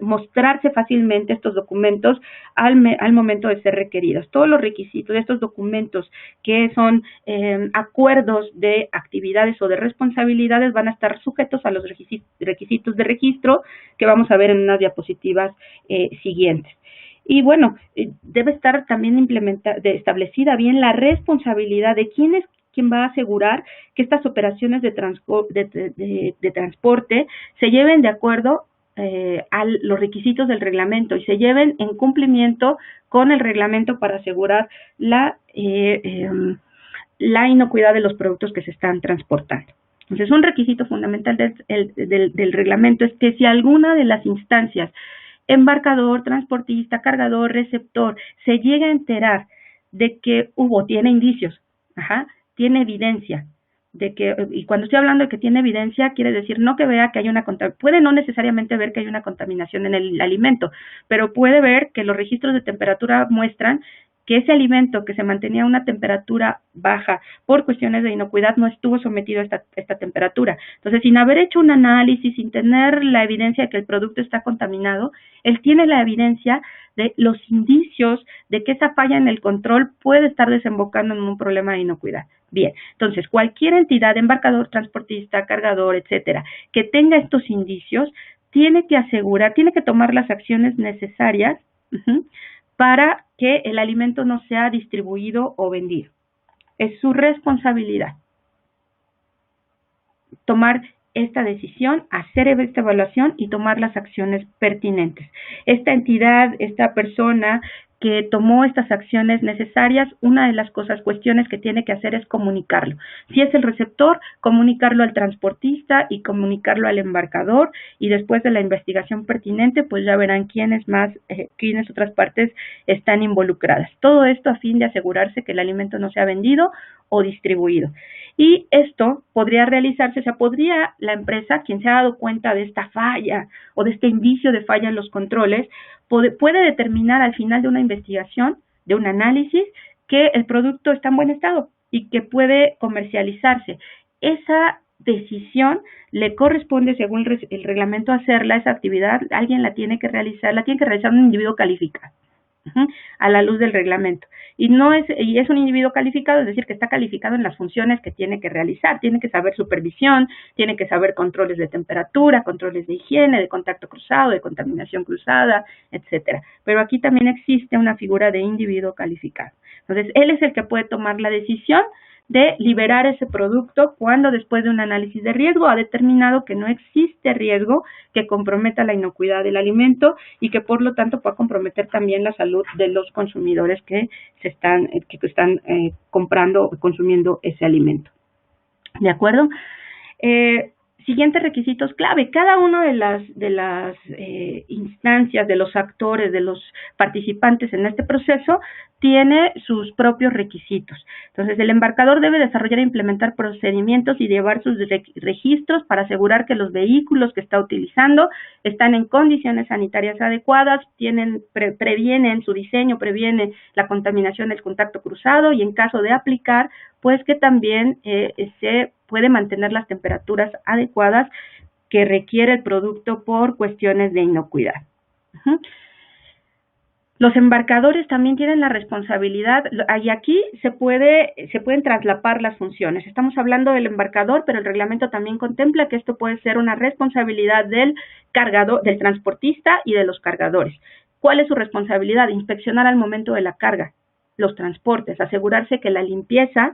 mostrarse fácilmente estos documentos al momento de ser requeridos. Todos los requisitos de estos documentos que son acuerdos de actividades o de responsabilidades van a estar sujetos a los requisitos de registro que vamos a ver en unas diapositivas siguientes. Y bueno, debe estar también establecida bien la responsabilidad de quién va a asegurar que estas operaciones de transporte se lleven de acuerdo a los requisitos del reglamento y se lleven en cumplimiento con el reglamento para asegurar la inocuidad de los productos que se están transportando. Entonces, un requisito fundamental del reglamento es que si alguna de las instancias, embarcador, transportista, cargador, receptor, se llega a enterar de que tiene indicios, tiene evidencia de que, y cuando estoy hablando de que tiene evidencia, quiere decir no que vea que hay puede no necesariamente ver que hay una contaminación en el alimento, pero puede ver que los registros de temperatura muestran que ese alimento que se mantenía a una temperatura baja por cuestiones de inocuidad no estuvo sometido a esta temperatura. Entonces, sin haber hecho un análisis, sin tener la evidencia de que el producto está contaminado, él tiene la evidencia de los indicios de que esa falla en el control puede estar desembocando en un problema de inocuidad. Bien, entonces, cualquier entidad, embarcador, transportista, cargador, etcétera, que tenga estos indicios, tiene que tomar las acciones necesarias para que el alimento no sea distribuido o vendido. Es su responsabilidad tomar esta decisión, hacer esta evaluación y tomar las acciones pertinentes. Esta entidad, esta persona que tomó estas acciones necesarias, una de las cuestiones que tiene que hacer es comunicarlo. Si es el receptor, comunicarlo al transportista y comunicarlo al embarcador, y después de la investigación pertinente, pues ya verán quiénes otras partes están involucradas. Todo esto a fin de asegurarse que el alimento no sea vendido o distribuido. Y esto podría realizarse, podría la empresa, quien se ha dado cuenta de esta falla o de este indicio de falla en los controles, puede determinar al final de una investigación, de un análisis, que el producto está en buen estado y que puede comercializarse. Esa decisión le corresponde, según el reglamento, hacerla, esa actividad, alguien la tiene que realizar un individuo calificado, a la luz del reglamento. Y es un individuo calificado, es decir, que está calificado en las funciones que tiene que realizar. Tiene que saber supervisión, tiene que saber controles de temperatura, controles de higiene, de contacto cruzado, de contaminación cruzada, etcétera. Pero aquí también existe una figura de individuo calificado. Entonces, él es el que puede tomar la decisión de liberar ese producto cuando, después de un análisis de riesgo, ha determinado que no existe riesgo que comprometa la inocuidad del alimento y que por lo tanto pueda comprometer también la salud de los consumidores que están comprando o consumiendo ese alimento. ¿De acuerdo? Siguientes requisitos clave. Cada uno de las instancias, de los actores, de los participantes en este proceso tiene sus propios requisitos. Entonces, el embarcador debe desarrollar e implementar procedimientos y llevar sus registros para asegurar que los vehículos que está utilizando están en condiciones sanitarias adecuadas, su diseño previene la contaminación del contacto cruzado y, en caso de aplicar, pues que también se puede mantener las temperaturas adecuadas que requiere el producto por cuestiones de inocuidad. Los embarcadores también tienen la responsabilidad, y aquí se pueden traslapar las funciones. Estamos hablando del embarcador, pero el reglamento también contempla que esto puede ser una responsabilidad del transportista y de los cargadores. ¿Cuál es su responsabilidad? Inspeccionar al momento de la carga los transportes, asegurarse que la limpieza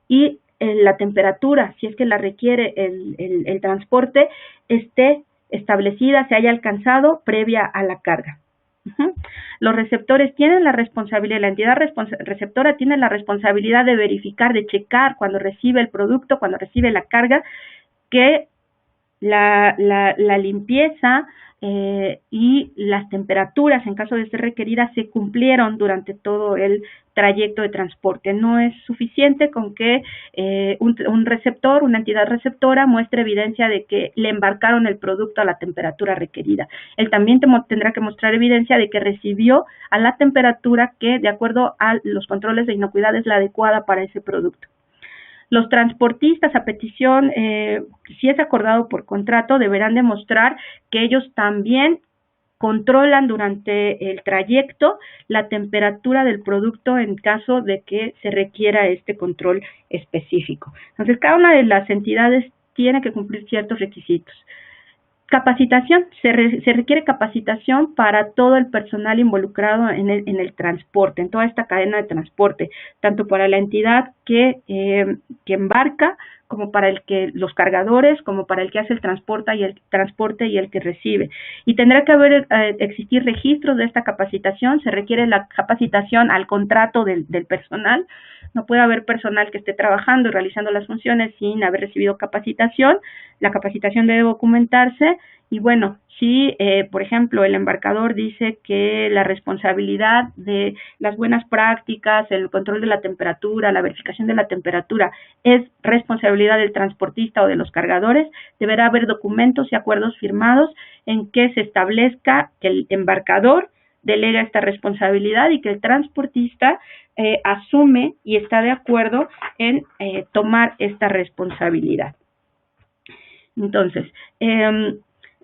y la temperatura, si es que la requiere el transporte, esté establecida, se haya alcanzado previa a la carga. Los receptores tienen la responsabilidad, la entidad receptora tiene la responsabilidad de verificar, de checar cuando recibe el producto, cuando recibe la carga, que la limpieza y las temperaturas, en caso de ser requeridas, se cumplieron durante todo el trayecto de transporte. No es suficiente con que un receptor, una entidad receptora, muestre evidencia de que le embarcaron el producto a la temperatura requerida. Él también tendrá que mostrar evidencia de que recibió a la temperatura que, de acuerdo a los controles de inocuidad, es la adecuada para ese producto. Los transportistas, a petición, si es acordado por contrato, deberán demostrar que ellos también controlan durante el trayecto la temperatura del producto en caso de que se requiera este control específico. Entonces, cada una de las entidades tiene que cumplir ciertos requisitos. Capacitación, se requiere capacitación para todo el personal involucrado en el transporte, en toda esta cadena de transporte, tanto para la entidad que embarca, como para los cargadores, como para el que hace el transporte y el que recibe. Y tendrá que existir registros de esta capacitación. Se requiere la capacitación al contrato del personal. No puede haber personal que esté trabajando y realizando las funciones sin haber recibido capacitación. La capacitación debe documentarse y bueno, si por ejemplo el embarcador dice que la responsabilidad de las buenas prácticas, el control de la temperatura, la verificación de la temperatura es responsabilidad del transportista o de los cargadores, deberá haber documentos y acuerdos firmados en que se establezca que el embarcador delega esta responsabilidad y que el transportista asume y está de acuerdo en tomar esta responsabilidad. Entonces,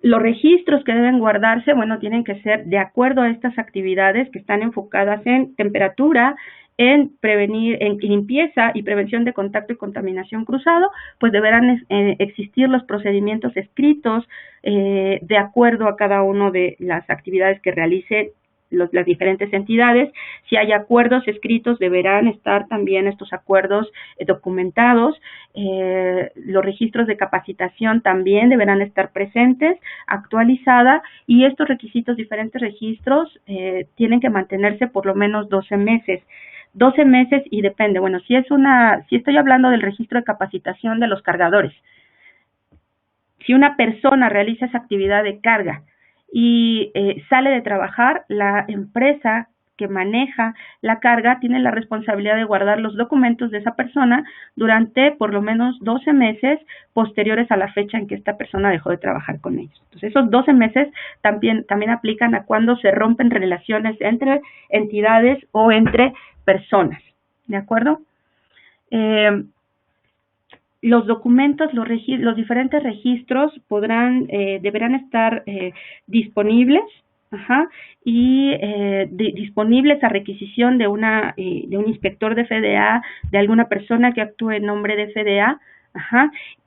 los registros que deben guardarse, bueno, tienen que ser de acuerdo a estas actividades que están enfocadas en temperatura, en prevenir, en limpieza y prevención de contacto y contaminación cruzado, pues deberán existir los procedimientos escritos de acuerdo a cada una de las actividades que realicen las diferentes entidades. Si hay acuerdos escritos, deberán estar también estos acuerdos documentados. Los registros de capacitación también deberán estar presentes, actualizada, y estos requisitos, diferentes registros, tienen que mantenerse por lo menos 12 meses. 12 meses y depende. Bueno, si estoy hablando del registro de capacitación de los cargadores, si una persona realiza esa actividad de carga y sale de trabajar, la empresa que maneja la carga tiene la responsabilidad de guardar los documentos de esa persona durante por lo menos 12 meses posteriores a la fecha en que esta persona dejó de trabajar con ellos. Entonces, esos 12 meses también aplican a cuando se rompen relaciones entre entidades o entre personas, ¿de acuerdo? Los documentos, los diferentes registros deberán estar disponibles, y disponibles a requisición de un inspector de FDA, de alguna persona que actúe en nombre de FDA.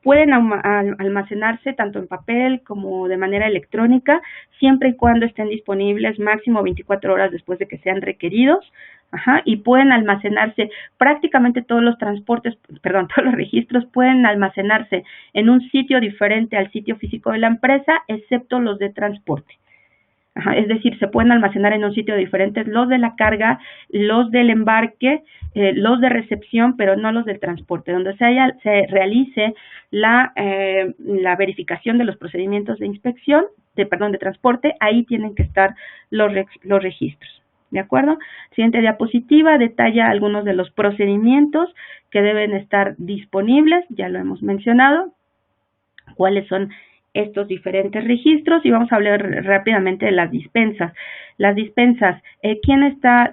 Pueden almacenarse tanto en papel como de manera electrónica, siempre y cuando estén disponibles máximo 24 horas después de que sean requeridos. Y pueden almacenarse prácticamente todos los registros pueden almacenarse en un sitio diferente al sitio físico de la empresa, excepto los de transporte. Es decir, se pueden almacenar en un sitio diferente los de la carga, los del embarque, los de recepción, pero no los del transporte. Donde se realice la verificación de los procedimientos de inspección, de transporte, ahí tienen que estar los registros. ¿De acuerdo? Siguiente diapositiva detalla algunos de los procedimientos que deben estar disponibles, ya lo hemos mencionado, cuáles son estos diferentes registros, y vamos a hablar rápidamente de las dispensas. Las dispensas, ¿quién es la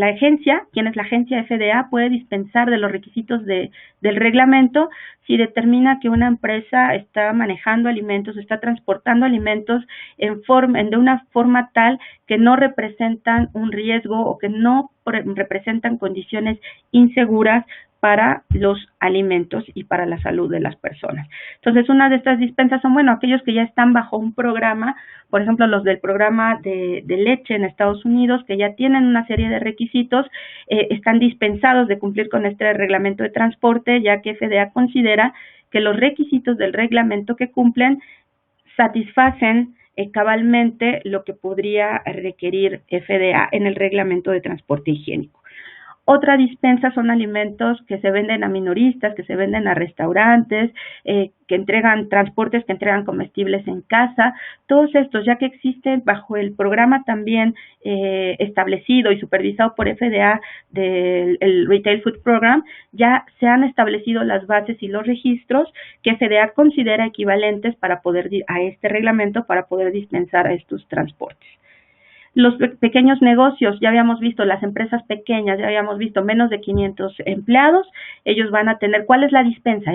agencia FDA? Puede dispensar de los requisitos del reglamento si determina que una empresa está manejando alimentos, está transportando alimentos de una forma tal que no representan un riesgo o que no representan condiciones inseguras para los alimentos y para la salud de las personas. Entonces, una de estas dispensas son, aquellos que ya están bajo un programa, por ejemplo, los del programa de leche en Estados Unidos, que ya tienen una serie de requisitos, están dispensados de cumplir con este reglamento de transporte, ya que FDA considera que los requisitos del reglamento que cumplen satisfacen cabalmente lo que podría requerir FDA en el reglamento de transporte higiénico. Otra dispensa son alimentos que se venden a minoristas, que se venden a restaurantes, transportes que entregan comestibles en casa. Todos estos, ya que existen bajo el programa también establecido y supervisado por FDA del Retail Food Program, ya se han establecido las bases y los registros que FDA considera equivalentes a este reglamento para poder dispensar a estos transportes. Los pequeños negocios, ya habíamos visto las empresas pequeñas, ya habíamos visto menos de 500 empleados, ellos van a tener, ¿cuál es la dispensa?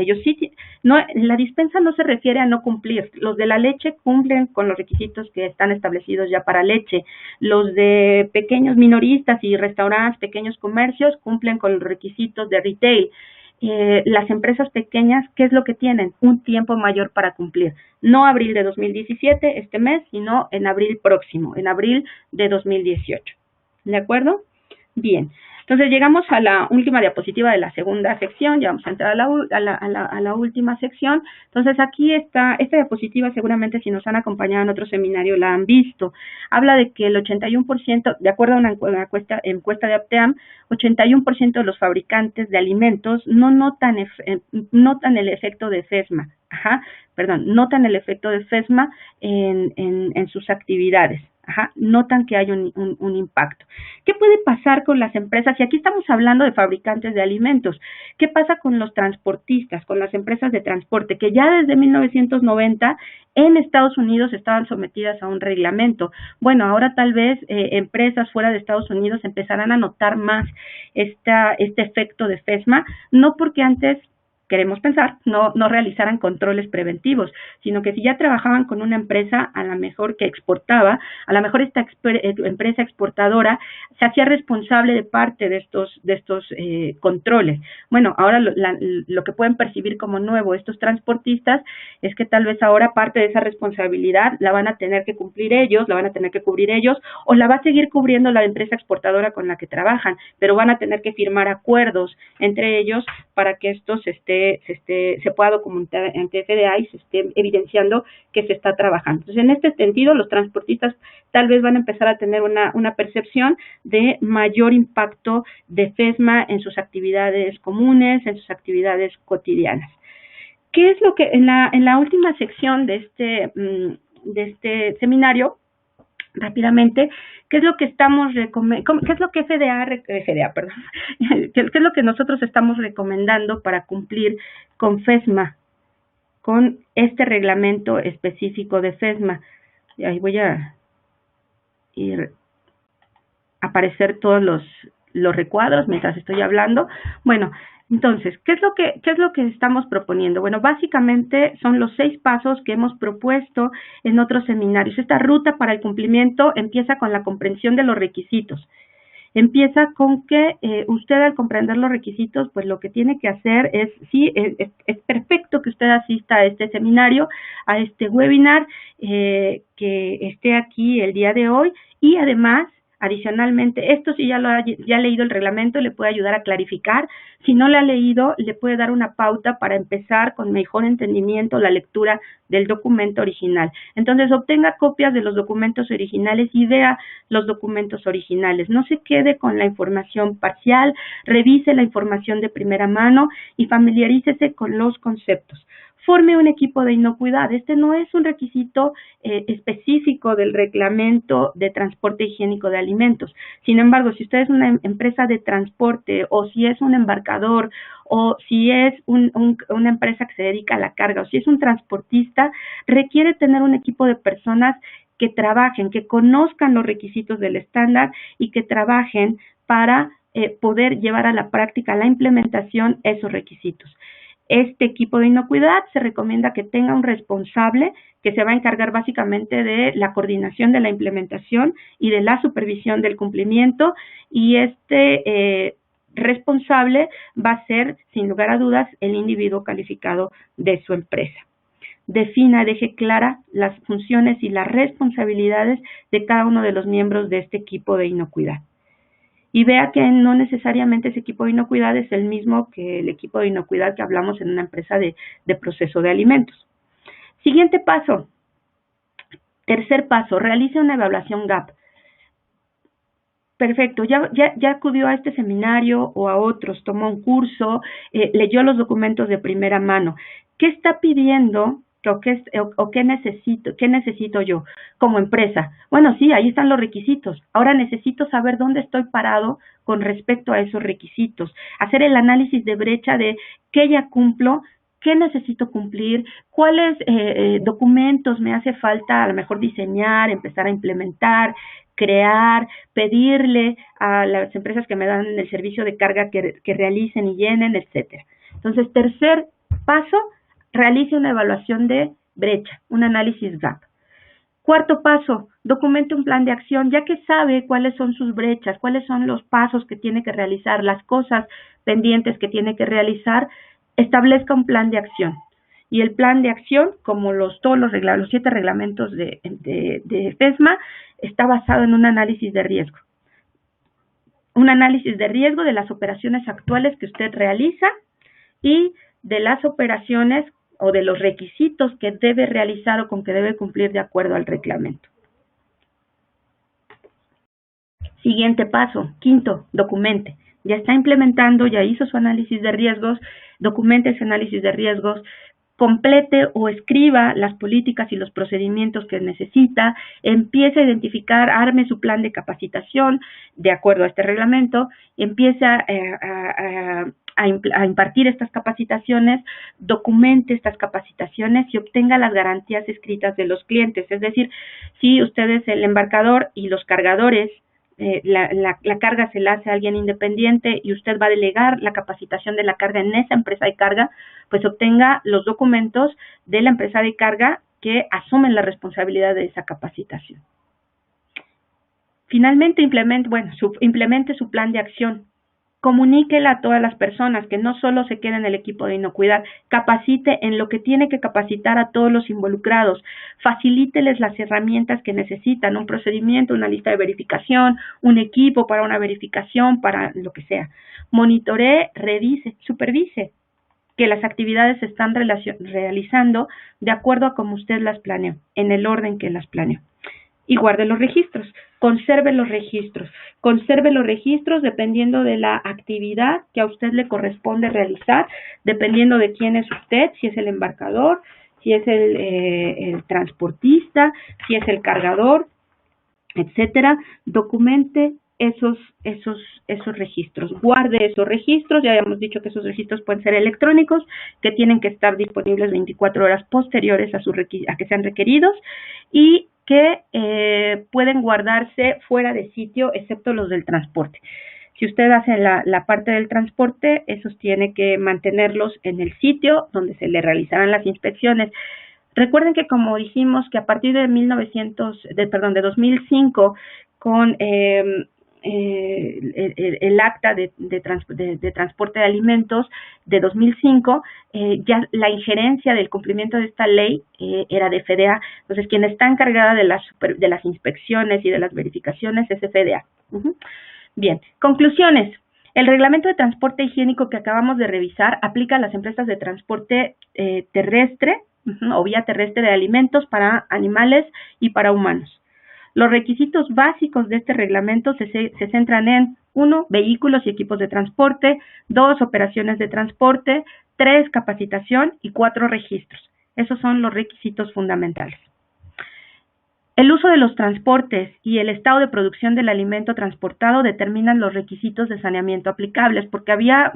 La dispensa no se refiere a no cumplir, los de la leche cumplen con los requisitos que están establecidos ya para leche, los de pequeños minoristas y restaurantes, pequeños comercios cumplen con los requisitos de retail. las empresas pequeñas, ¿qué es lo que tienen? Un tiempo mayor para cumplir. No abril de 2017, este mes, sino en abril próximo, en abril de 2018. ¿De acuerdo? Bien. Entonces llegamos a la última diapositiva de la segunda sección, ya vamos a entrar a la última sección. Entonces aquí está, esta diapositiva seguramente si nos han acompañado en otro seminario la han visto. Habla de que el 81%, de acuerdo a una encuesta de Apteam, 81% de los fabricantes de alimentos notan el efecto de FESMA. Notan el efecto de FESMA en sus actividades. Notan que hay un impacto. ¿Qué puede pasar con las empresas? Y aquí estamos hablando de fabricantes de alimentos. ¿Qué pasa con los transportistas, con las empresas de transporte, que ya desde 1990 en Estados Unidos estaban sometidas a un reglamento? Bueno, ahora tal vez empresas fuera de Estados Unidos empezarán a notar más este efecto de FESMA, no porque antes queremos pensar, no realizaran controles preventivos, sino que si ya trabajaban con una empresa a lo mejor que exportaba, a lo mejor esta empresa exportadora se hacía responsable de parte de estos controles. Bueno, ahora lo que pueden percibir como nuevo estos transportistas es que tal vez ahora parte de esa responsabilidad la van a tener que cumplir ellos, la van a tener que cubrir ellos, o la va a seguir cubriendo la empresa exportadora con la que trabajan, pero van a tener que firmar acuerdos entre ellos para que esto se pueda documentar ante FDA y se esté evidenciando que se está trabajando. Entonces, en este sentido, los transportistas tal vez van a empezar a tener una percepción de mayor impacto de FESMA en sus actividades comunes, en sus actividades cotidianas. ¿Qué es lo que en la última sección de este seminario, rápidamente, qué es lo que qué es lo que qué es lo que nosotros estamos recomendando para cumplir con FESMA, con este reglamento específico de FESMA? Y ahí voy a ir a aparecer todos los recuadros mientras estoy hablando. Bueno, entonces, ¿qué es lo que estamos proponiendo? Bueno, básicamente son los 6 pasos que hemos propuesto en otros seminarios. Esta ruta para el cumplimiento empieza con la comprensión de los requisitos. Empieza con que usted al comprender los requisitos, pues lo que tiene que hacer es perfecto que usted asista a este seminario, a este webinar, que esté aquí el día de hoy, y además, adicionalmente, esto si ya ha leído el reglamento, le puede ayudar a clarificar. Si no lo ha leído, le puede dar una pauta para empezar con mejor entendimiento la lectura del documento original. Entonces, obtenga copias de los documentos originales y vea los documentos originales. No se quede con la información parcial, revise la información de primera mano y familiarícese con los conceptos. Forme un equipo de inocuidad. Este no es un requisito específico del reglamento de transporte higiénico de alimentos. Sin embargo, si usted es una empresa de transporte, o si es un embarcador, o si es una empresa que se dedica a la carga, o si es un transportista, requiere tener un equipo de personas que trabajen, que conozcan los requisitos del estándar y que trabajen para poder llevar a la práctica, la implementación, esos requisitos. Este equipo de inocuidad se recomienda que tenga un responsable que se va a encargar básicamente de la coordinación de la implementación y de la supervisión del cumplimiento, y este responsable va a ser, sin lugar a dudas, el individuo calificado de su empresa. Defina, deje clara las funciones y las responsabilidades de cada uno de los miembros de este equipo de inocuidad. Y vea que no necesariamente ese equipo de inocuidad es el mismo que el equipo de inocuidad que hablamos en una empresa de proceso de alimentos. Siguiente paso. Tercer paso, realice una evaluación GAP. Perfecto, ya acudió a este seminario o a otros, tomó un curso, leyó los documentos de primera mano. ¿Qué está pidiendo? ¿Qué necesito yo como empresa? Bueno, sí, ahí están los requisitos. Ahora necesito saber dónde estoy parado con respecto a esos requisitos. Hacer el análisis de brecha de qué ya cumplo, qué necesito cumplir, cuáles documentos me hace falta a lo mejor diseñar, empezar a implementar, crear, pedirle a las empresas que me dan el servicio de carga que realicen y llenen, etcétera. Entonces, tercer paso, realice una evaluación de brecha, un análisis GAP. Cuarto paso, documente un plan de acción, ya que sabe cuáles son sus brechas, cuáles son los pasos que tiene que realizar, las cosas pendientes que tiene que realizar, establezca un plan de acción. Y el plan de acción, como todos los 7 reglamentos de FESMA, está basado en un análisis de riesgo. Un análisis de riesgo de las operaciones actuales que usted realiza y de las operaciones o de los requisitos que debe realizar o con que debe cumplir de acuerdo al reglamento. Siguiente paso, quinto, documente. Ya está implementando, ya hizo su análisis de riesgos, documente ese análisis de riesgos, complete o escriba las políticas y los procedimientos que necesita, empiece a identificar, arme su plan de capacitación de acuerdo a este reglamento, empiece a impartir estas capacitaciones, documente estas capacitaciones y obtenga las garantías escritas de los clientes. Es decir, si usted es el embarcador y los cargadores, la carga se la hace a alguien independiente y usted va a delegar la capacitación de la carga en esa empresa de carga, pues obtenga los documentos de la empresa de carga que asumen la responsabilidad de esa capacitación. Finalmente, implemente su plan de acción. Comuníquela a todas las personas, que no solo se quede en el equipo de inocuidad, capacite en lo que tiene que capacitar a todos los involucrados, facilíteles las herramientas que necesitan, un procedimiento, una lista de verificación, un equipo para una verificación, para lo que sea. Monitoree, revise, supervise que las actividades se están realizando de acuerdo a como usted las planeó, en el orden que las planeó. Y guarde los registros, conserve los registros dependiendo de la actividad que a usted le corresponde realizar, dependiendo de quién es usted, si es el embarcador, si es el transportista, si es el cargador, etcétera. Documente esos registros, guarde esos registros. Ya habíamos dicho que esos registros pueden ser electrónicos, que tienen que estar disponibles 24 horas posteriores a que sean requeridos y que pueden guardarse fuera de sitio, excepto los del transporte. Si usted hace la parte del transporte, esos tiene que mantenerlos en el sitio donde se le realizarán las inspecciones. Recuerden que, como dijimos, que a partir de 2005, con el acta de transporte de alimentos de 2005, ya la injerencia del cumplimiento de esta ley era de FDA. Entonces, quien está encargada de las inspecciones y de las verificaciones es FDA. Bien, conclusiones. El reglamento de transporte higiénico que acabamos de revisar aplica a las empresas de transporte terrestre o vía terrestre de alimentos para animales y para humanos. Los requisitos básicos de este reglamento se centran en 1. Vehículos y equipos de transporte, 2. Operaciones de transporte, 3. Capacitación y 4. Registros. Esos son los requisitos fundamentales. El uso de los transportes y el estado de producción del alimento transportado determinan los requisitos de saneamiento aplicables, porque había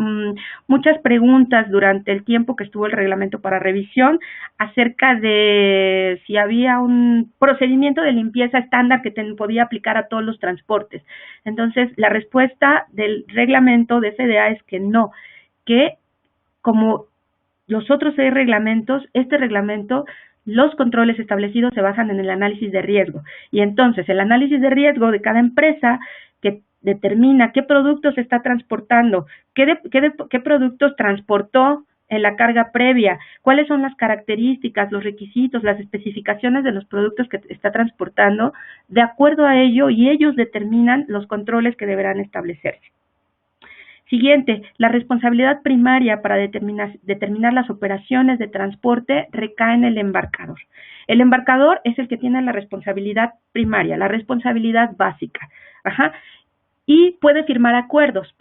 muchas preguntas durante el tiempo que estuvo el reglamento para revisión acerca de si había un procedimiento de limpieza estándar que podía aplicar a todos los transportes. Entonces, la respuesta del reglamento de FDA es que no, que como los otros 6 reglamentos, este reglamento, los controles establecidos se basan en el análisis de riesgo. Y entonces, el análisis de riesgo de cada empresa que determina qué productos se está transportando, qué productos transportó en la carga previa, cuáles son las características, los requisitos, las especificaciones de los productos que está transportando, de acuerdo a ello, y ellos determinan los controles que deberán establecerse. Siguiente, la responsabilidad primaria para determinar las operaciones de transporte recae en el embarcador. El embarcador es el que tiene la responsabilidad primaria, la responsabilidad básica. Y puede firmar acuerdos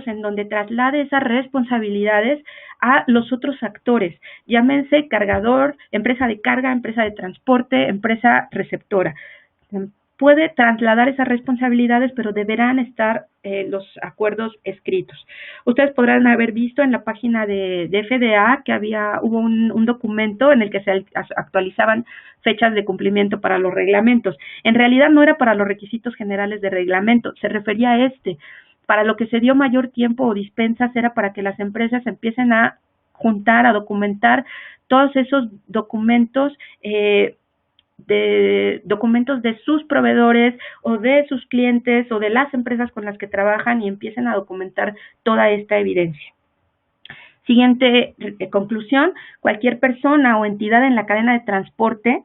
en donde traslade esas responsabilidades a los otros actores, llámense cargador, empresa de carga, empresa de transporte, empresa receptora. Puede trasladar esas responsabilidades, pero deberán estar los acuerdos escritos. Ustedes podrán haber visto en la página de FDA que hubo un documento en el que se actualizaban fechas de cumplimiento para los reglamentos. En realidad no era para los requisitos generales de reglamento, se refería a Para lo que se dio mayor tiempo o dispensas era para que las empresas empiecen a juntar, a documentar todos esos documentos documentos de sus proveedores o de sus clientes o de las empresas con las que trabajan y empiecen a documentar toda esta evidencia. Siguiente conclusión, cualquier persona o entidad en la cadena de transporte,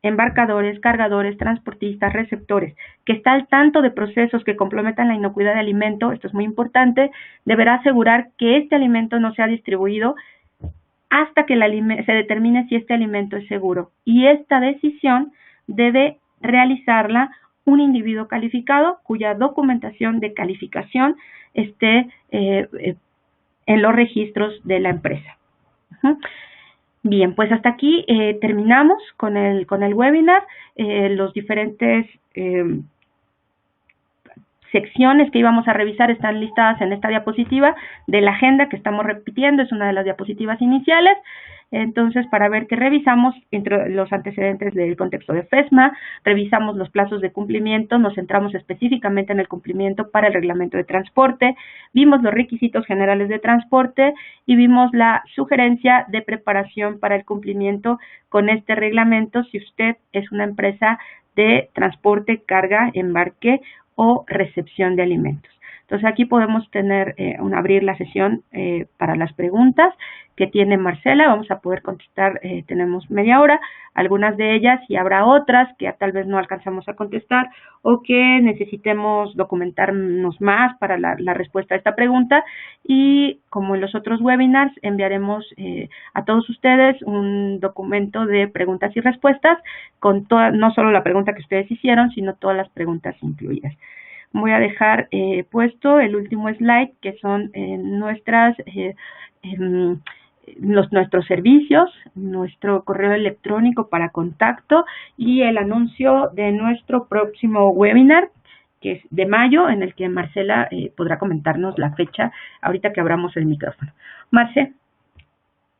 embarcadores, cargadores, transportistas, receptores, que está al tanto de procesos que complementan la inocuidad de alimento, esto es muy importante, deberá asegurar que este alimento no sea distribuido hasta que se determine si este alimento es seguro. Y esta decisión debe realizarla un individuo calificado cuya documentación de calificación esté en los registros de la empresa. Bien, pues hasta aquí terminamos con el webinar. Los diferentes secciones que íbamos a revisar están listadas en esta diapositiva de la agenda que estamos repitiendo, es una de las diapositivas iniciales. Entonces, para ver qué revisamos, entre los antecedentes del contexto de FESMA, revisamos los plazos de cumplimiento, nos centramos específicamente en el cumplimiento para el reglamento de transporte, vimos los requisitos generales de transporte y vimos la sugerencia de preparación para el cumplimiento con este reglamento si usted es una empresa de transporte, carga, embarque o recepción de alimentos. Entonces aquí podemos tener abrir la sesión para las preguntas que tiene Marcela. Vamos a poder contestar, tenemos media hora, algunas de ellas, y habrá otras que tal vez no alcanzamos a contestar o que necesitemos documentarnos más para la respuesta a esta pregunta. Y como en los otros webinars, enviaremos a todos ustedes un documento de preguntas y respuestas con no solo la pregunta que ustedes hicieron, sino todas las preguntas incluidas. Voy a dejar puesto el último slide, que son nuestros servicios, nuestro correo electrónico para contacto y el anuncio de nuestro próximo webinar, que es de mayo, en el que Marcela podrá comentarnos la fecha ahorita que abramos el micrófono. Marce,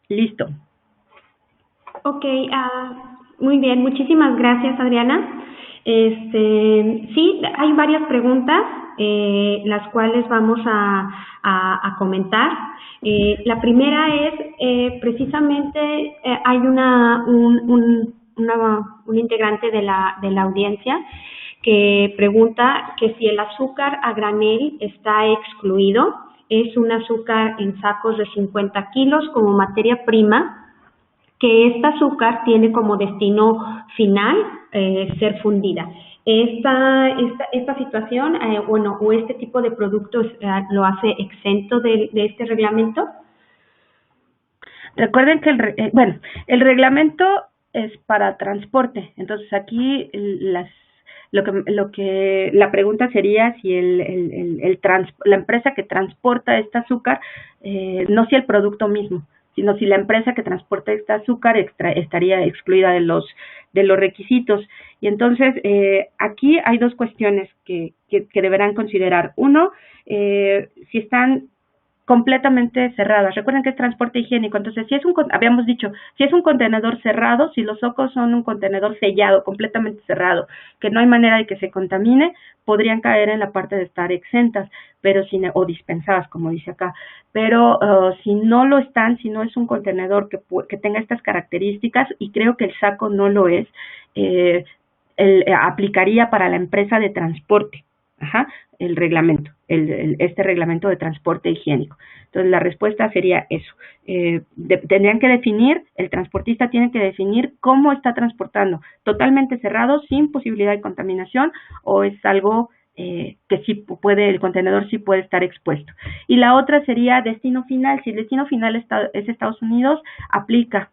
listo. Ok, muy bien, muchísimas gracias, Adriana. Sí, hay varias preguntas, las cuales vamos a comentar. La primera es, precisamente, hay un integrante de la audiencia que pregunta que si el azúcar a granel está excluido. Es un azúcar en sacos de 50 kilos como materia prima, que esta azúcar tiene como destino final ser fundida. Esta situación, o este tipo de productos lo hace exento de este reglamento. Recuerden que el reglamento es para transporte, entonces aquí la pregunta sería si la empresa que transporta este azúcar, no si el producto mismo, sino si la empresa que transporta este azúcar estaría excluida de los requisitos. Y entonces, aquí hay dos cuestiones que deberán considerar. Uno, si están completamente cerradas. Recuerden que es transporte higiénico, entonces habíamos dicho, si es un contenedor cerrado, si los socos son un contenedor sellado, completamente cerrado, que no hay manera de que se contamine, podrían caer en la parte de estar exentas, pero o dispensadas, como dice acá. Pero si no lo están, si no es un contenedor que tenga estas características, y creo que el saco no lo es, aplicaría para la empresa de transporte. El reglamento, este reglamento de transporte higiénico. Entonces, la respuesta sería eso. Tendrían que definir, el transportista tiene que definir cómo está transportando, totalmente cerrado, sin posibilidad de contaminación, o es algo que sí el contenedor sí puede estar expuesto. Y la otra sería destino final. Si el destino final es Estados Unidos, aplica.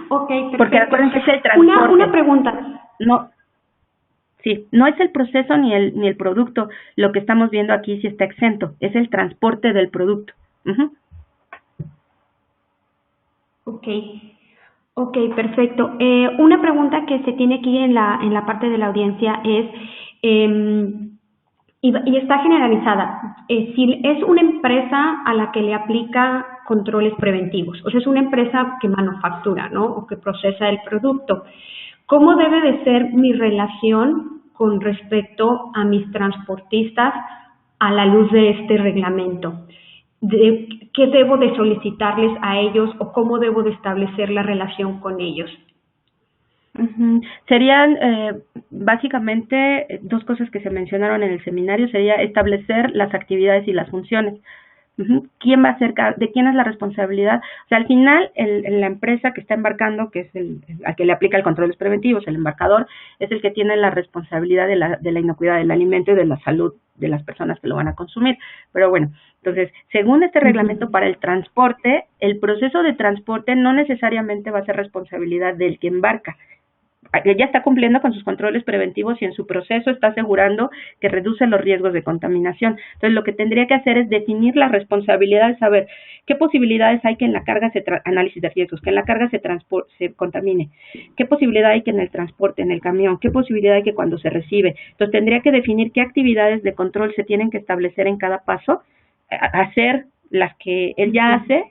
Ok, perfecto. Porque recuerden que es el transporte. Una pregunta. Sí, no es el proceso ni el producto lo que estamos viendo aquí si está exento, es el transporte del producto. Ok, perfecto. Una pregunta que se tiene aquí en la parte de la audiencia es, y está generalizada, si es una empresa a la que le aplica controles preventivos, o sea, es una empresa que manufactura, ¿no?, o que procesa el producto, ¿cómo debe de ser mi relación con respecto a mis transportistas a la luz de este reglamento? de qué debo de solicitarles a ellos o cómo debo de establecer la relación con ellos. Serían básicamente dos cosas que se mencionaron en el seminario, sería establecer las actividades y las funciones. ¿Quién va a hacer, de quién es la responsabilidad? O sea, al final, la empresa que está embarcando, que es al que le aplica el controles preventivos, el embarcador, es el que tiene la responsabilidad de la inocuidad del alimento y de la salud de las personas que lo van a consumir. Pero bueno, entonces, según este reglamento para el transporte, el proceso de transporte no necesariamente va a ser responsabilidad del que embarca. Ya está cumpliendo con sus controles preventivos y en su proceso está asegurando que reduce los riesgos de contaminación. Entonces, lo que tendría que hacer es definir las responsabilidades, saber qué posibilidades hay que en la carga análisis de riesgos, que en la carga se contamine, qué posibilidad hay que en el transporte, en el camión, qué posibilidad hay que cuando se recibe. Entonces, tendría que definir qué actividades de control se tienen que establecer en cada paso, hacer las que él ya hace,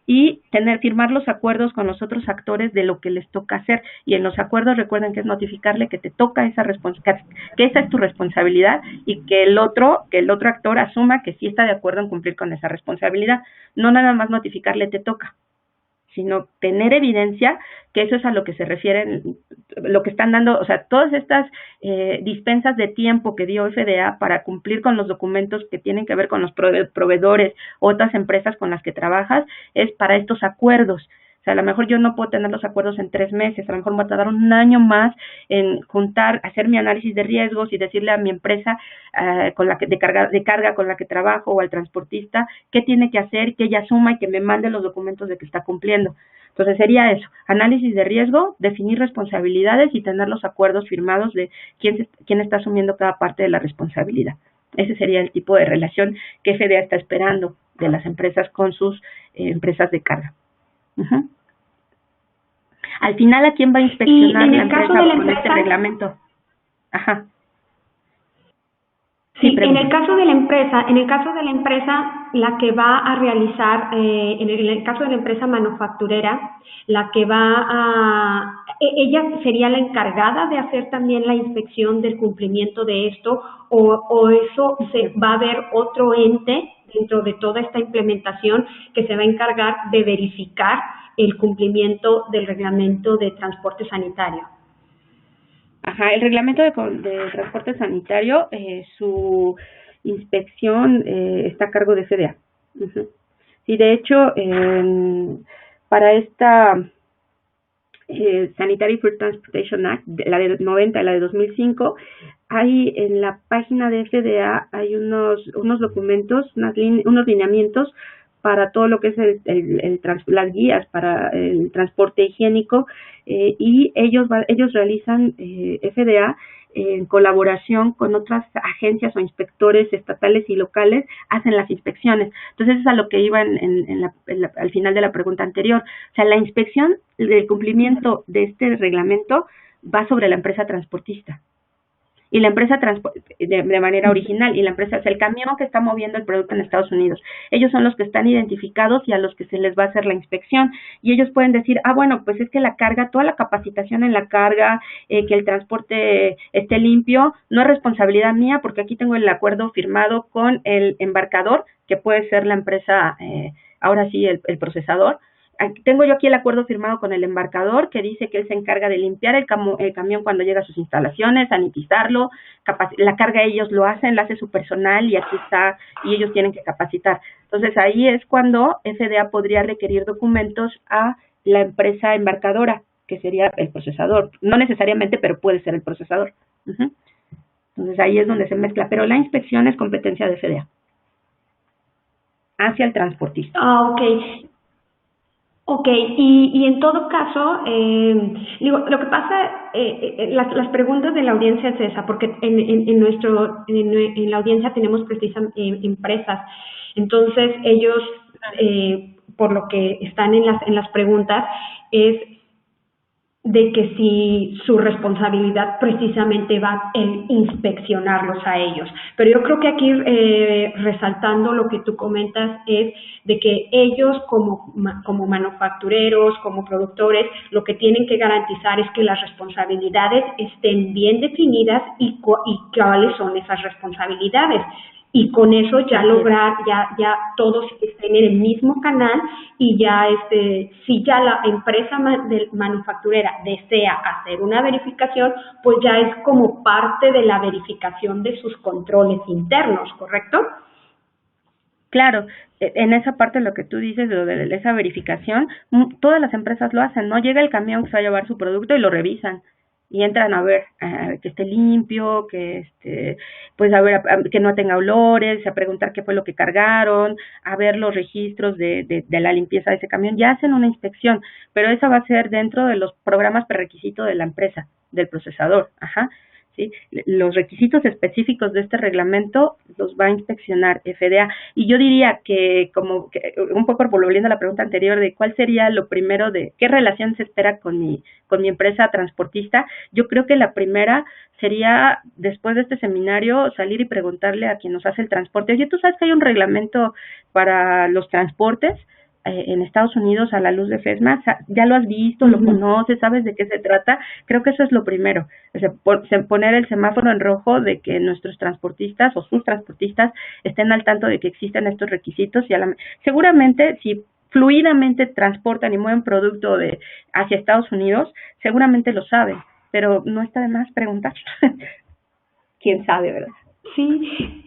y firmar los acuerdos con los otros actores de lo que les toca hacer. Y en los acuerdos recuerden que es notificarle que te toca esa responsabilidad, que esa es tu responsabilidad y que el otro actor asuma que sí está de acuerdo en cumplir con esa responsabilidad. No nada más notificarle te toca, sino tener evidencia que eso es a lo que se refieren, lo que están dando, o sea, todas estas dispensas de tiempo que dio FDA para cumplir con los documentos que tienen que ver con los proveedores o otras empresas con las que trabajas, es para estos acuerdos. O sea, a lo mejor yo no puedo tener los acuerdos en 3 meses, a lo mejor me va a tardar un año más en hacer mi análisis de riesgos y decirle a mi empresa con la que de carga con la que trabajo o al transportista qué tiene que hacer, que ella asuma y que me mande los documentos de que está cumpliendo. Entonces sería eso, análisis de riesgo, definir responsabilidades y tener los acuerdos firmados de quién está asumiendo cada parte de la responsabilidad. Ese sería el tipo de relación que FDA está esperando de las empresas con sus empresas de carga. Al final, ¿a quién va a inspeccionar la empresa con este reglamento? Sí, en el caso de la empresa, la que va a realizar, en el caso de la empresa manufacturera, la que ella sería la encargada de hacer también la inspección del cumplimiento de esto, o eso va a haber otro ente dentro de toda esta implementación que se va a encargar de verificar el cumplimiento del reglamento de transporte sanitario. El reglamento de transporte sanitario, su inspección está a cargo de FDA. Sí, de hecho, para esta Sanitary Food Transportation Act, la de 90 y la de 2005, hay en la página de FDA hay unos documentos, unos lineamientos para todo lo que es las guías para el transporte higiénico, y ellos realizan, FDA, en colaboración con otras agencias o inspectores estatales y locales, hacen las inspecciones. Entonces, es a lo que iba al final de la pregunta anterior. O sea, la inspección del cumplimiento de este reglamento va sobre la empresa transportista. Y la empresa de manera original, y la empresa es el camión que está moviendo el producto en Estados Unidos. Ellos son los que están identificados y a los que se les va a hacer la inspección. Y ellos pueden decir, bueno, pues es que la carga, toda la capacitación en la carga, que el transporte esté limpio, no es responsabilidad mía porque aquí tengo el acuerdo firmado con el embarcador, que puede ser la empresa, ahora sí, el procesador. Tengo yo aquí el acuerdo firmado con el embarcador que dice que él se encarga de limpiar el camión cuando llega a sus instalaciones, sanitizarlo, la carga ellos lo hacen, la hace su personal y aquí está, y ellos tienen que capacitar. Entonces ahí es cuando FDA podría requerir documentos a la empresa embarcadora, que sería el procesador. No necesariamente, pero puede ser el procesador. Entonces ahí es donde se mezcla, pero la inspección es competencia de FDA hacia el transportista. Ok, y en todo caso, lo que pasa, las preguntas de la audiencia es esa, porque en la audiencia tenemos precisamente empresas, entonces ellos, por lo que están en las preguntas, es de que si su responsabilidad precisamente va en inspeccionarlos a ellos. Pero yo creo que aquí, resaltando lo que tú comentas, es de que ellos como manufactureros, como productores, lo que tienen que garantizar es que las responsabilidades estén bien definidas y cuáles son esas responsabilidades. y con eso ya lograr, ya todos estén en el mismo canal y ya si ya la empresa manufacturera desea hacer una verificación, pues ya es como parte de la verificación de sus controles internos, ¿correcto? Claro, en esa parte lo que tú dices de esa verificación, todas las empresas lo hacen, ¿no? Llega el camión que se va a llevar su producto y lo revisan y entran a ver que esté limpio, que pues a ver que no tenga olores, a preguntar qué fue lo que cargaron, a ver los registros de la limpieza de ese camión. Ya hacen una inspección, pero esa va a ser dentro de los programas prerequisitos de la empresa, del procesador, ajá. ¿Sí? Los requisitos específicos de este reglamento los va a inspeccionar FDA. Y yo diría que, como que, un poco volviendo a la pregunta anterior de cuál sería lo primero de qué relación se espera con mi empresa transportista, yo creo que la primera sería, después de este seminario, salir y preguntarle a quien nos hace el transporte, oye, ¿tú sabes que hay un reglamento para los transportes en Estados Unidos a la luz de FESMA? ¿Ya lo has visto, lo conoces, sabes de qué se trata? Creo que eso es lo primero, o sea, poner el semáforo en rojo de que nuestros transportistas o sus transportistas estén al tanto de que existen estos requisitos y seguramente si fluidamente transportan y mueven producto hacia Estados Unidos, seguramente lo saben, pero no está de más preguntar. ¿Quién sabe, verdad? Sí.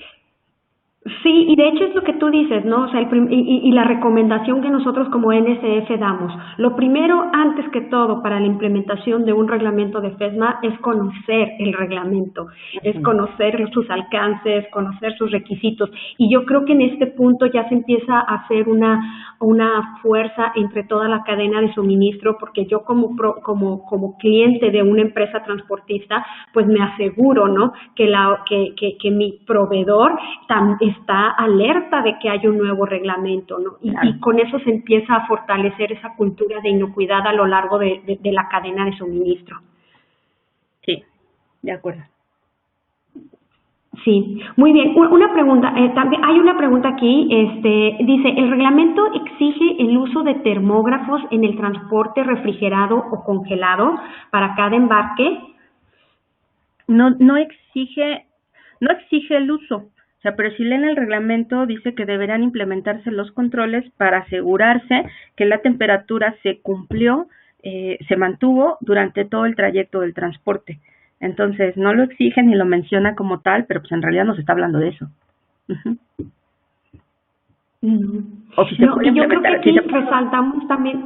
Sí, y de hecho es lo que tú dices, ¿no? O sea, y la recomendación que nosotros como NSF damos. Lo primero, antes que todo, para la implementación de un reglamento de FESMA es conocer el reglamento, es conocer sus alcances, conocer sus requisitos. Y yo creo que en este punto ya se empieza a hacer una fuerza entre toda la cadena de suministro, porque yo como cliente de una empresa transportista, pues me aseguro, ¿no? Que mi proveedor está alerta de que hay un nuevo reglamento, ¿no? Y con eso se empieza a fortalecer esa cultura de inocuidad a lo largo de la cadena de suministro. Sí, de acuerdo. Sí, muy bien. Una pregunta, también hay una pregunta aquí, dice, ¿el reglamento exige el uso de termógrafos en el transporte refrigerado o congelado para cada embarque? No exige el uso. O sea, pero si leen el reglamento, dice que deberán implementarse los controles para asegurarse que la temperatura se cumplió, se mantuvo durante todo el trayecto del transporte. Entonces, no lo exige ni lo menciona como tal, pero pues en realidad nos está hablando de eso. O si se puede implementar, yo creo que aquí resaltamos también.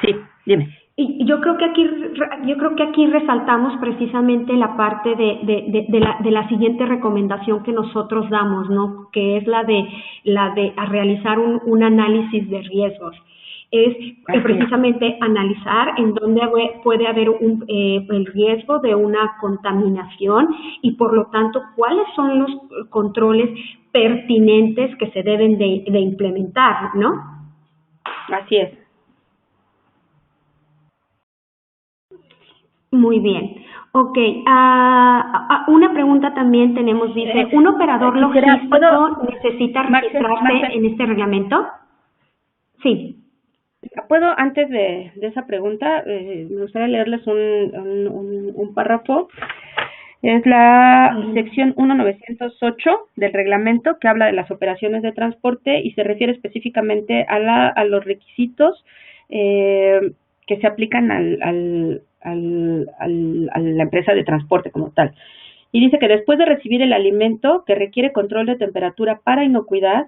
Sí, dime. Y yo creo que aquí resaltamos precisamente la parte de la siguiente recomendación que nosotros damos, ¿no? Que es la de realizar un análisis de riesgos. Es precisamente analizar en dónde puede haber el riesgo de una contaminación y por lo tanto cuáles son los controles pertinentes que se deben de implementar, ¿no? Así es. Muy bien. Ok. Una pregunta también tenemos, dice, ¿un operador logístico necesita registrarse en este reglamento? Sí. ¿Puedo, antes de esa pregunta, me gustaría leerles un párrafo? Es la sección 1908 del reglamento que habla de las operaciones de transporte y se refiere específicamente a los requisitos que se aplican a la empresa de transporte como tal. Y dice que después de recibir el alimento que requiere control de temperatura para inocuidad,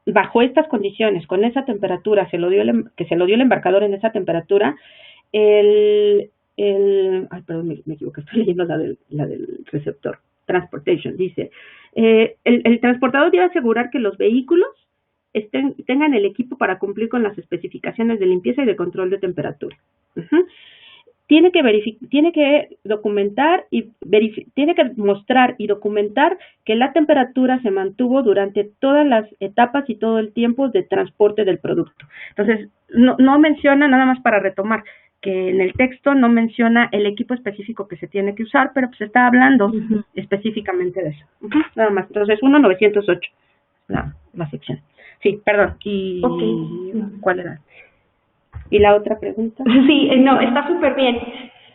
bajo estas condiciones, con esa temperatura, se lo dio el embarcador en esa temperatura, ay, perdón, me equivoqué, estoy leyendo la del receptor, transportation, dice, el transportador debe asegurar que los vehículos tengan el equipo para cumplir con las especificaciones de limpieza y de control de temperatura. Tiene que documentar y tiene que mostrar y documentar que la temperatura se mantuvo durante todas las etapas y todo el tiempo de transporte del producto. Entonces, no menciona, nada más para retomar, que en el texto no menciona el equipo específico que se tiene que usar, pero pues está hablando específicamente de eso. Nada más. Entonces, 1908, la sección. Sí, perdón. ¿Y cuál era? ¿Y la otra pregunta? Sí, no, está súper bien.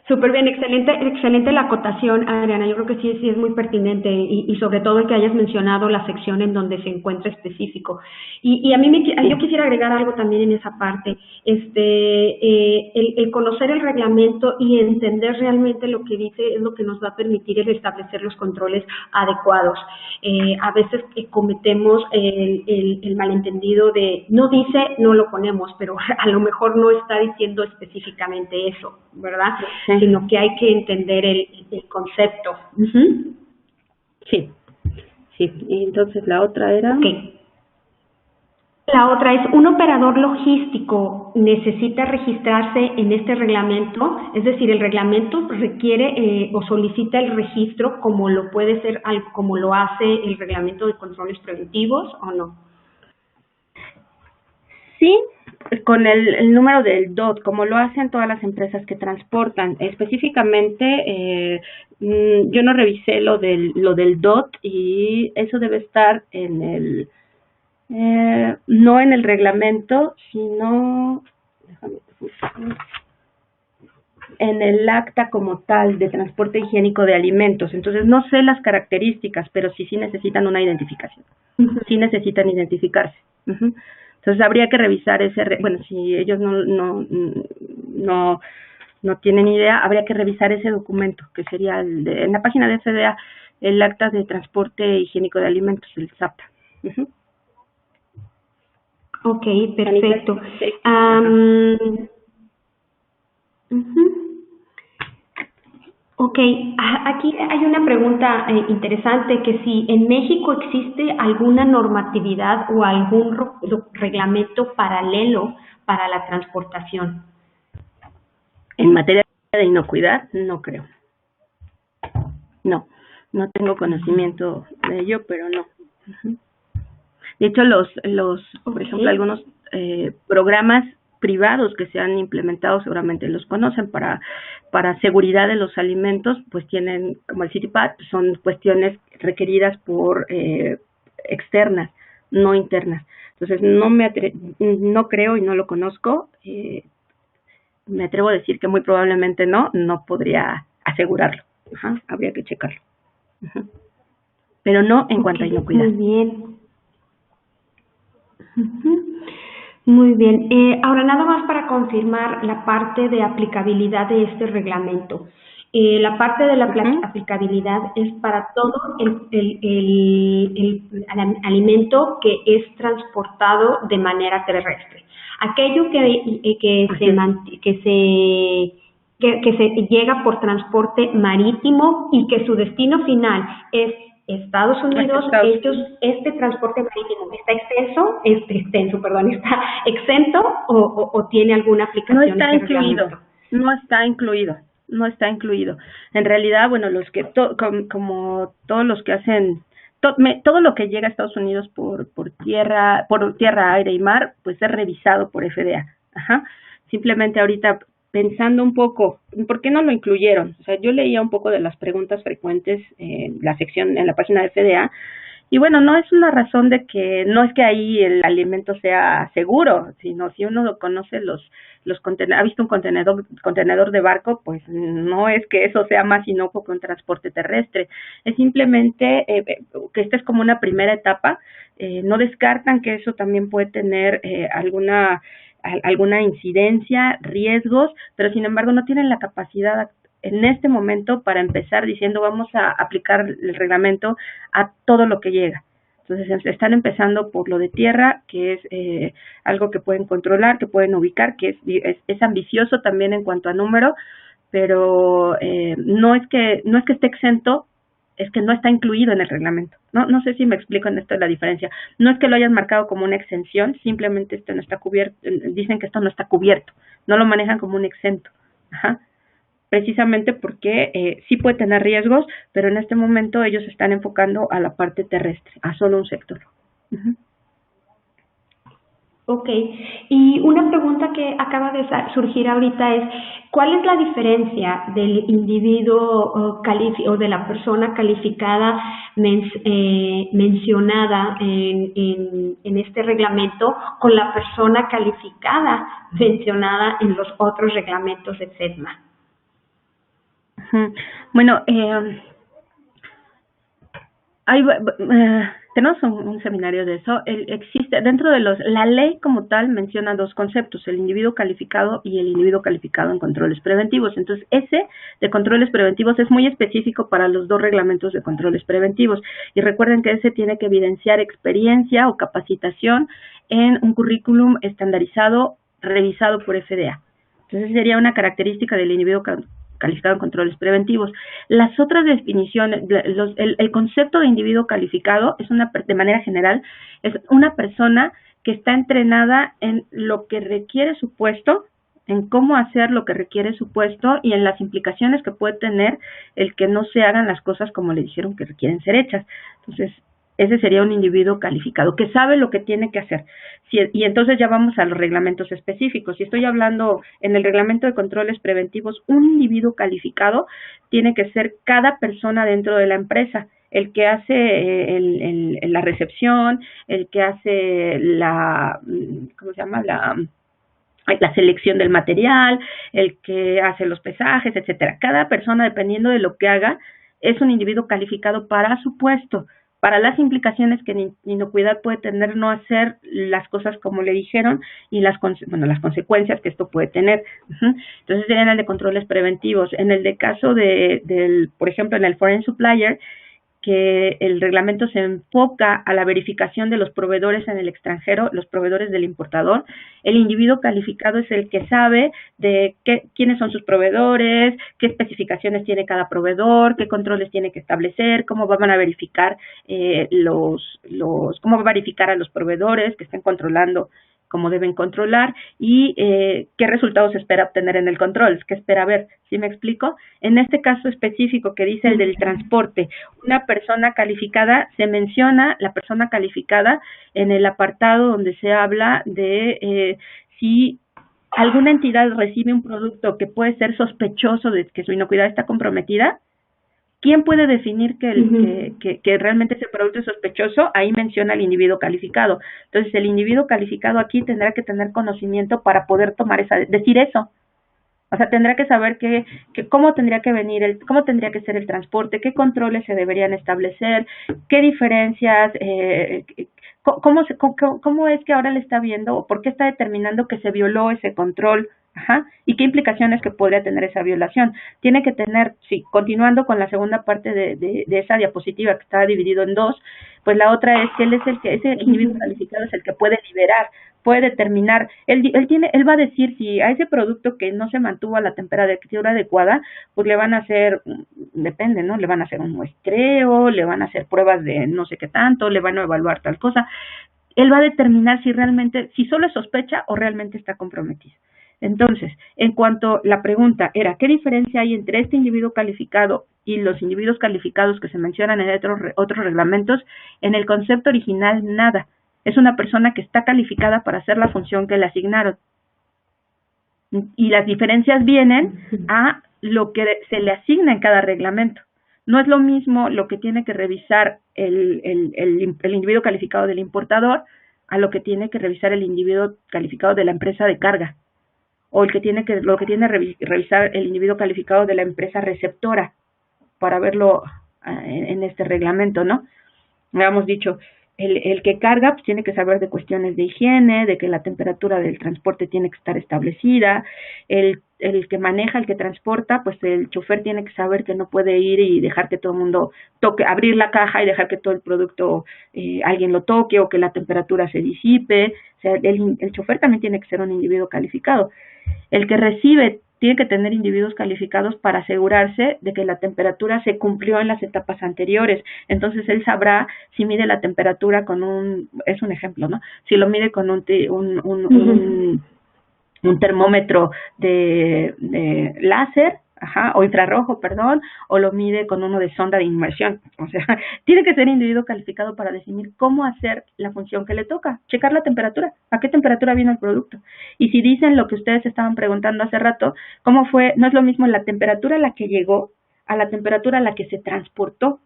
Súper bien, excelente la acotación, Adriana. Yo creo que sí es muy pertinente y sobre todo el que hayas mencionado la sección en donde se encuentra específico. Y a mí yo quisiera agregar algo también en esa parte, el conocer el reglamento y entender realmente lo que dice es lo que nos va a permitir el establecer los controles adecuados. A veces cometemos el malentendido de no dice, no lo ponemos, pero a lo mejor no está diciendo específicamente eso, ¿verdad? Sí. Sino que hay que entender el concepto. Sí, sí. Y entonces la otra era... Okay. La otra es, ¿un operador logístico necesita registrarse en este reglamento? Es decir, ¿el reglamento requiere o solicita el registro como lo puede ser, como lo hace el reglamento de controles preventivos o no? Sí, con el número del DOT, como lo hacen todas las empresas que transportan. Específicamente, yo no revisé lo del DOT y eso debe estar en el, no en el reglamento, sino, déjame en el acta como tal de transporte higiénico de alimentos. Entonces, no sé las características, pero sí necesitan una identificación. Sí necesitan identificarse. Entonces, habría que revisar bueno, si ellos no tienen idea, habría que revisar ese documento, que sería en la página de FDA, el acta de transporte higiénico de alimentos, el SAPTA. Ok, perfecto. Ok, aquí hay una pregunta interesante, que si en México existe alguna normatividad o algún reglamento paralelo para la transportación. En materia de inocuidad, no creo. No tengo conocimiento de ello, pero no. De hecho, por ejemplo, algunos programas privados que se han implementado, seguramente los conocen, para seguridad de los alimentos, pues tienen, como el CITIPAD, son cuestiones requeridas por externas, no internas. Entonces, no creo y no lo conozco. Me atrevo a decir que muy probablemente no podría asegurarlo. Habría que checarlo. Pero no en cuanto a inocuidad. Muy bien. Muy bien. Ahora, nada más para confirmar la parte de aplicabilidad de este reglamento. La parte de la aplicabilidad es para todo el alimento que es transportado de manera terrestre. Aquello que se llega por transporte marítimo y que su destino final es Estados Unidos, este transporte marítimo está está exento o tiene alguna aplicación. No está incluido. En realidad, bueno, los que como todos los que hacen todo lo que llega a Estados Unidos por tierra, aire y mar, pues es revisado por FDA. Simplemente ahorita pensando un poco, ¿por qué no lo incluyeron? O sea, yo leía un poco de las preguntas frecuentes en la sección, en la página de FDA, y bueno, no es una razón de que, no es que ahí el alimento sea seguro, sino si uno conoce los contenedores, ha visto un contenedor de barco, pues no es que eso sea más inocuo que un transporte terrestre, es simplemente que esta es como una primera etapa, no descartan que eso también puede tener alguna incidencia, riesgos, pero sin embargo no tienen la capacidad en este momento para empezar diciendo vamos a aplicar el reglamento a todo lo que llega. Entonces están empezando por lo de tierra, que es algo que pueden controlar, que pueden ubicar, que es ambicioso también en cuanto a número, pero no es que esté exento, es que no está incluido en el reglamento. No sé si me explico en esto la diferencia. No es que lo hayan marcado como una exención, simplemente esto no está cubierto, dicen que esto no está cubierto, no lo manejan como un exento. Precisamente porque sí puede tener riesgos, pero en este momento ellos están enfocando a la parte terrestre, a solo un sector. Ok, y una pregunta que acaba de surgir ahorita es, ¿cuál es la diferencia del individuo o de la persona calificada mencionada en este reglamento con la persona calificada mencionada en los otros reglamentos de SEDMA? Ujú. Bueno, tenemos un seminario de eso. Existe dentro de la ley como tal menciona dos conceptos, el individuo calificado y el individuo calificado en controles preventivos. Entonces, ese de controles preventivos es muy específico para los dos reglamentos de controles preventivos. Y recuerden que ese tiene que evidenciar experiencia o capacitación en un currículum estandarizado revisado por FDA. Entonces, sería una característica del individuo calificado en controles preventivos. Las otras definiciones, el concepto de individuo calificado es de manera general, es una persona que está entrenada en lo que requiere su puesto, en cómo hacer lo que requiere su puesto y en las implicaciones que puede tener el que no se hagan las cosas como le dijeron que requieren ser hechas. Entonces, ese sería un individuo calificado, que sabe lo que tiene que hacer. Y entonces ya vamos a los reglamentos específicos. Si estoy hablando en el reglamento de controles preventivos, un individuo calificado tiene que ser cada persona dentro de la empresa, el que hace la recepción, el que hace ¿cómo se llama? La selección del material, el que hace los pesajes, etcétera. Cada persona, dependiendo de lo que haga, es un individuo calificado para su puesto, para las implicaciones que inocuidad puede tener no hacer las cosas como le dijeron y las consecuencias que esto puede tener. Entonces serían el de controles preventivos. En el de caso por ejemplo, en el foreign supplier, que el reglamento se enfoca a la verificación de los proveedores en el extranjero, los proveedores del importador. El individuo calificado es el que sabe de quiénes son sus proveedores, qué especificaciones tiene cada proveedor, qué controles tiene que establecer, cómo van a verificar cómo va a verificar a los proveedores que estén controlando cómo deben controlar y qué resultados se espera obtener en el control, qué espera ver, ¿sí me explico? En este caso específico que dice el del transporte, una persona calificada, se menciona la persona calificada en el apartado donde se habla de si alguna entidad recibe un producto que puede ser sospechoso de que su inocuidad está comprometida. ¿Quién puede definir que realmente ese producto es sospechoso? Ahí menciona el individuo calificado. Entonces, el individuo calificado aquí tendrá que tener conocimiento para poder decir eso. O sea, tendrá que saber cómo tendría que venir, cómo tendría que ser el transporte, qué controles se deberían establecer, qué diferencias, cómo es que ahora le está viendo o por qué está determinando que se violó ese control. Ajá, y qué implicaciones que podría tener esa violación. Tiene que tener, sí, continuando con la segunda parte de esa diapositiva que está dividido en dos, pues la otra es que ese individuo calificado es el que puede liberar, puede determinar, él va a decir si a ese producto que no se mantuvo a la temperatura adecuada, pues le van a hacer, depende, ¿no? Le van a hacer un muestreo, le van a hacer pruebas de no sé qué tanto, le van a evaluar tal cosa. Él va a determinar si solo es sospecha o realmente está comprometido. Entonces, en cuanto la pregunta era, ¿qué diferencia hay entre este individuo calificado y los individuos calificados que se mencionan en otros reglamentos? En el concepto original, nada. Es una persona que está calificada para hacer la función que le asignaron. Y las diferencias vienen a lo que se le asigna en cada reglamento. No es lo mismo lo que tiene que revisar el individuo calificado del importador a lo que tiene que revisar el individuo calificado de la empresa de carga, o lo que tiene que revisar el individuo calificado de la empresa receptora para verlo en este reglamento, ¿no? Habíamos dicho, el que carga pues tiene que saber de cuestiones de higiene, de que la temperatura del transporte tiene que estar establecida, el que maneja, el que transporta, pues el chofer tiene que saber que no puede ir y dejar que todo el mundo abrir la caja y dejar que todo el producto alguien lo toque o que la temperatura se disipe. O sea, el chofer también tiene que ser un individuo calificado. El que recibe tiene que tener individuos calificados para asegurarse de que la temperatura se cumplió en las etapas anteriores. Entonces, él sabrá si mide la temperatura es un ejemplo, ¿no? Si lo mide con un termómetro de láser, o infrarrojo, perdón, o lo mide con uno de sonda de inmersión. O sea, tiene que ser individuo calificado para definir cómo hacer la función que le toca, checar la temperatura, a qué temperatura viene el producto. Y si dicen lo que ustedes estaban preguntando hace rato, ¿cómo fue? No es lo mismo la temperatura a la que llegó a la temperatura a la que se transportó.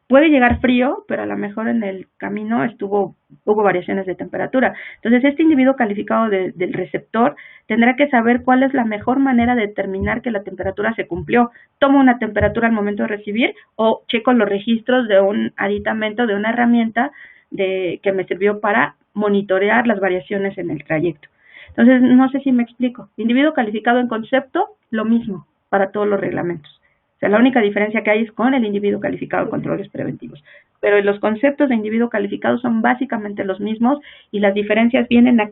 puede llegar frío, pero a lo mejor en el camino hubo variaciones de temperatura. Entonces, este individuo calificado del receptor tendrá que saber cuál es la mejor manera de determinar que la temperatura se cumplió. ¿Tomo una temperatura al momento de recibir o checo los registros de un aditamento, de una herramienta que me sirvió para monitorear las variaciones en el trayecto? Entonces, no sé si me explico. Individuo calificado en concepto, lo mismo para todos los reglamentos. O sea, la única diferencia que hay es con el individuo calificado en controles preventivos. Pero los conceptos de individuo calificado son básicamente los mismos y las diferencias vienen a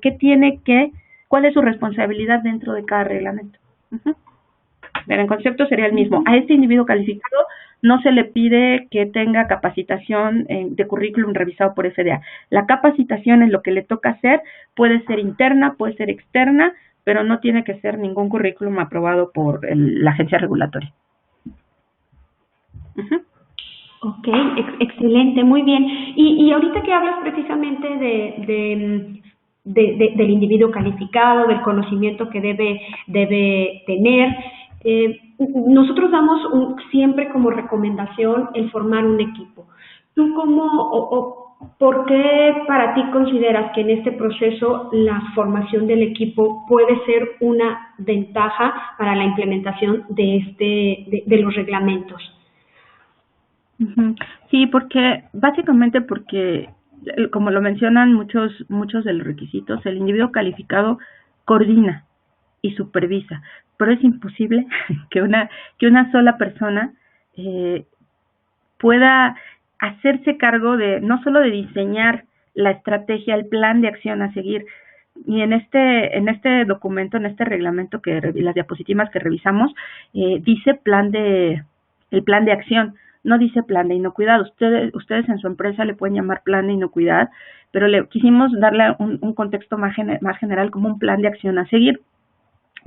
cuál es su responsabilidad dentro de cada reglamento. Pero en concepto sería el mismo. A este individuo calificado no se le pide que tenga capacitación de currículum revisado por FDA. La capacitación en lo que le toca hacer puede ser interna, puede ser externa, pero no tiene que ser ningún currículum aprobado por la agencia regulatoria. Ok, excelente, muy bien. Y ahorita que hablas precisamente del individuo calificado, del conocimiento que debe tener, nosotros damos siempre como recomendación el formar un equipo. ¿Tú por qué para ti consideras que en este proceso la formación del equipo puede ser una ventaja para la implementación de los reglamentos? Sí, básicamente porque, como lo mencionan muchos de los requisitos, el individuo calificado coordina y supervisa, pero es imposible que una sola persona pueda hacerse cargo no solo de diseñar la estrategia, el plan de acción a seguir. Y en este documento, en este reglamento las diapositivas que revisamos, dice el plan de acción. No dice plan de inocuidad. Ustedes en su empresa le pueden llamar plan de inocuidad, pero le quisimos darle un contexto más general como un plan de acción a seguir.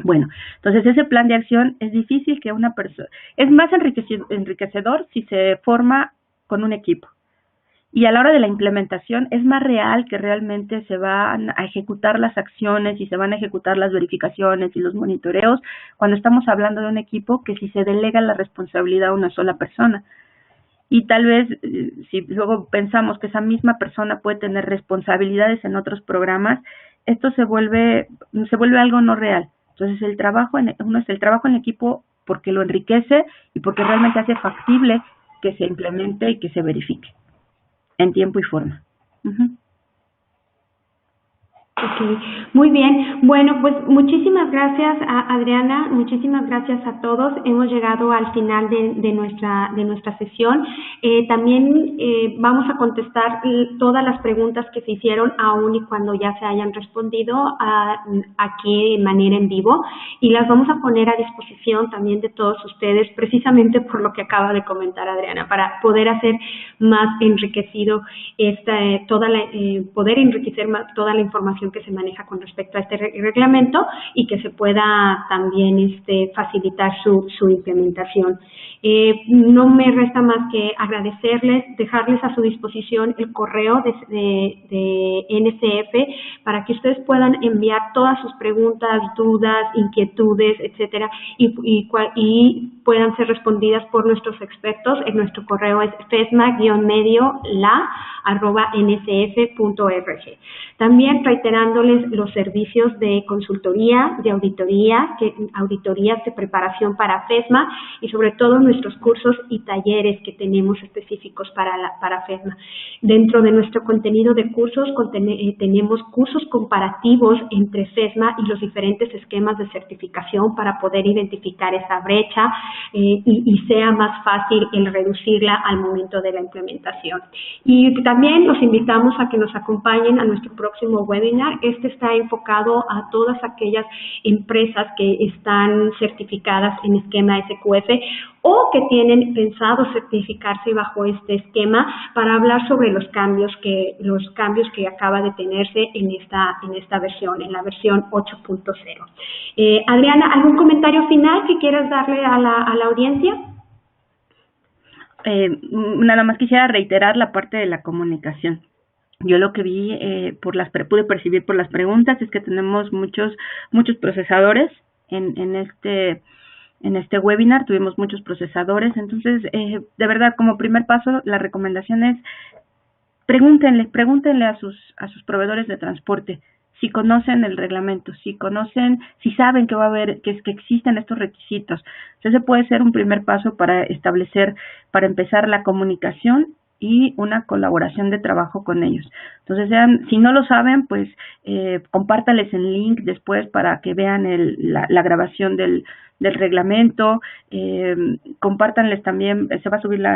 Bueno, entonces ese plan de acción es difícil que una persona, es más enriquecedor si se forma con un equipo. Y a la hora de la implementación es más real que realmente se van a ejecutar las acciones y se van a ejecutar las verificaciones y los monitoreos cuando estamos hablando de un equipo que si se delega la responsabilidad a una sola persona. Y tal vez, si luego pensamos que esa misma persona puede tener responsabilidades en otros programas, esto se vuelve algo no real. Entonces, uno es el trabajo en equipo porque lo enriquece y porque realmente hace factible que se implemente y que se verifique en tiempo y forma. Ok, muy bien. Bueno, pues muchísimas gracias a Adriana, muchísimas gracias a todos. Hemos llegado al final de nuestra sesión. También vamos a contestar todas las preguntas que se hicieron aún y cuando ya se hayan respondido aquí de manera en vivo y las vamos a poner a disposición también de todos ustedes precisamente por lo que acaba de comentar Adriana, para poder hacer más enriquecido poder enriquecer más toda la información que se maneja con respecto a este reglamento y que se pueda también facilitar su implementación. No me resta más que agradecerles, dejarles a su disposición el correo de NCF para que ustedes puedan enviar todas sus preguntas, dudas, inquietudes, etcétera, y puedan ser respondidas por nuestros expertos. En nuestro correo es fesma-la@nsf.org. También reiterándoles los servicios de consultoría, de auditorías de preparación para FESMA y sobre todo nuestros cursos y talleres que tenemos específicos para FESMA. Dentro de nuestro contenido de cursos tenemos cursos comparativos entre FESMA y los diferentes esquemas de certificación para poder identificar esa brecha y sea más fácil el reducirla al momento de la implementación. Y también los invitamos a que nos acompañen a nuestro próximo webinar. Este está enfocado a todas aquellas empresas que están certificadas en esquema SQF o que tienen pensado certificarse bajo este esquema para hablar sobre los cambios que acaba de tenerse en esta versión, en la versión 8.0. Adriana, ¿algún comentario final que quieras darle a la audiencia? Nada más quisiera reiterar la parte de la comunicación. Yo lo que vi, pude percibir por las preguntas, es que tenemos muchos procesadores en en este webinar, tuvimos muchos procesadores, entonces, de verdad, como primer paso, la recomendación es pregúntenle a sus proveedores de transporte si conocen el reglamento, si saben que va a haber, que existen estos requisitos. Ese puede ser un primer paso para empezar la comunicación y una colaboración de trabajo con ellos. Entonces, si no lo saben, pues compártales el link después para que vean la grabación del reglamento. Compártanles también, se va a subir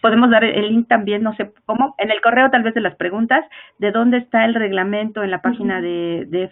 podemos dar el link también, no sé cómo, en el correo tal vez de las preguntas, de dónde está el reglamento en la página de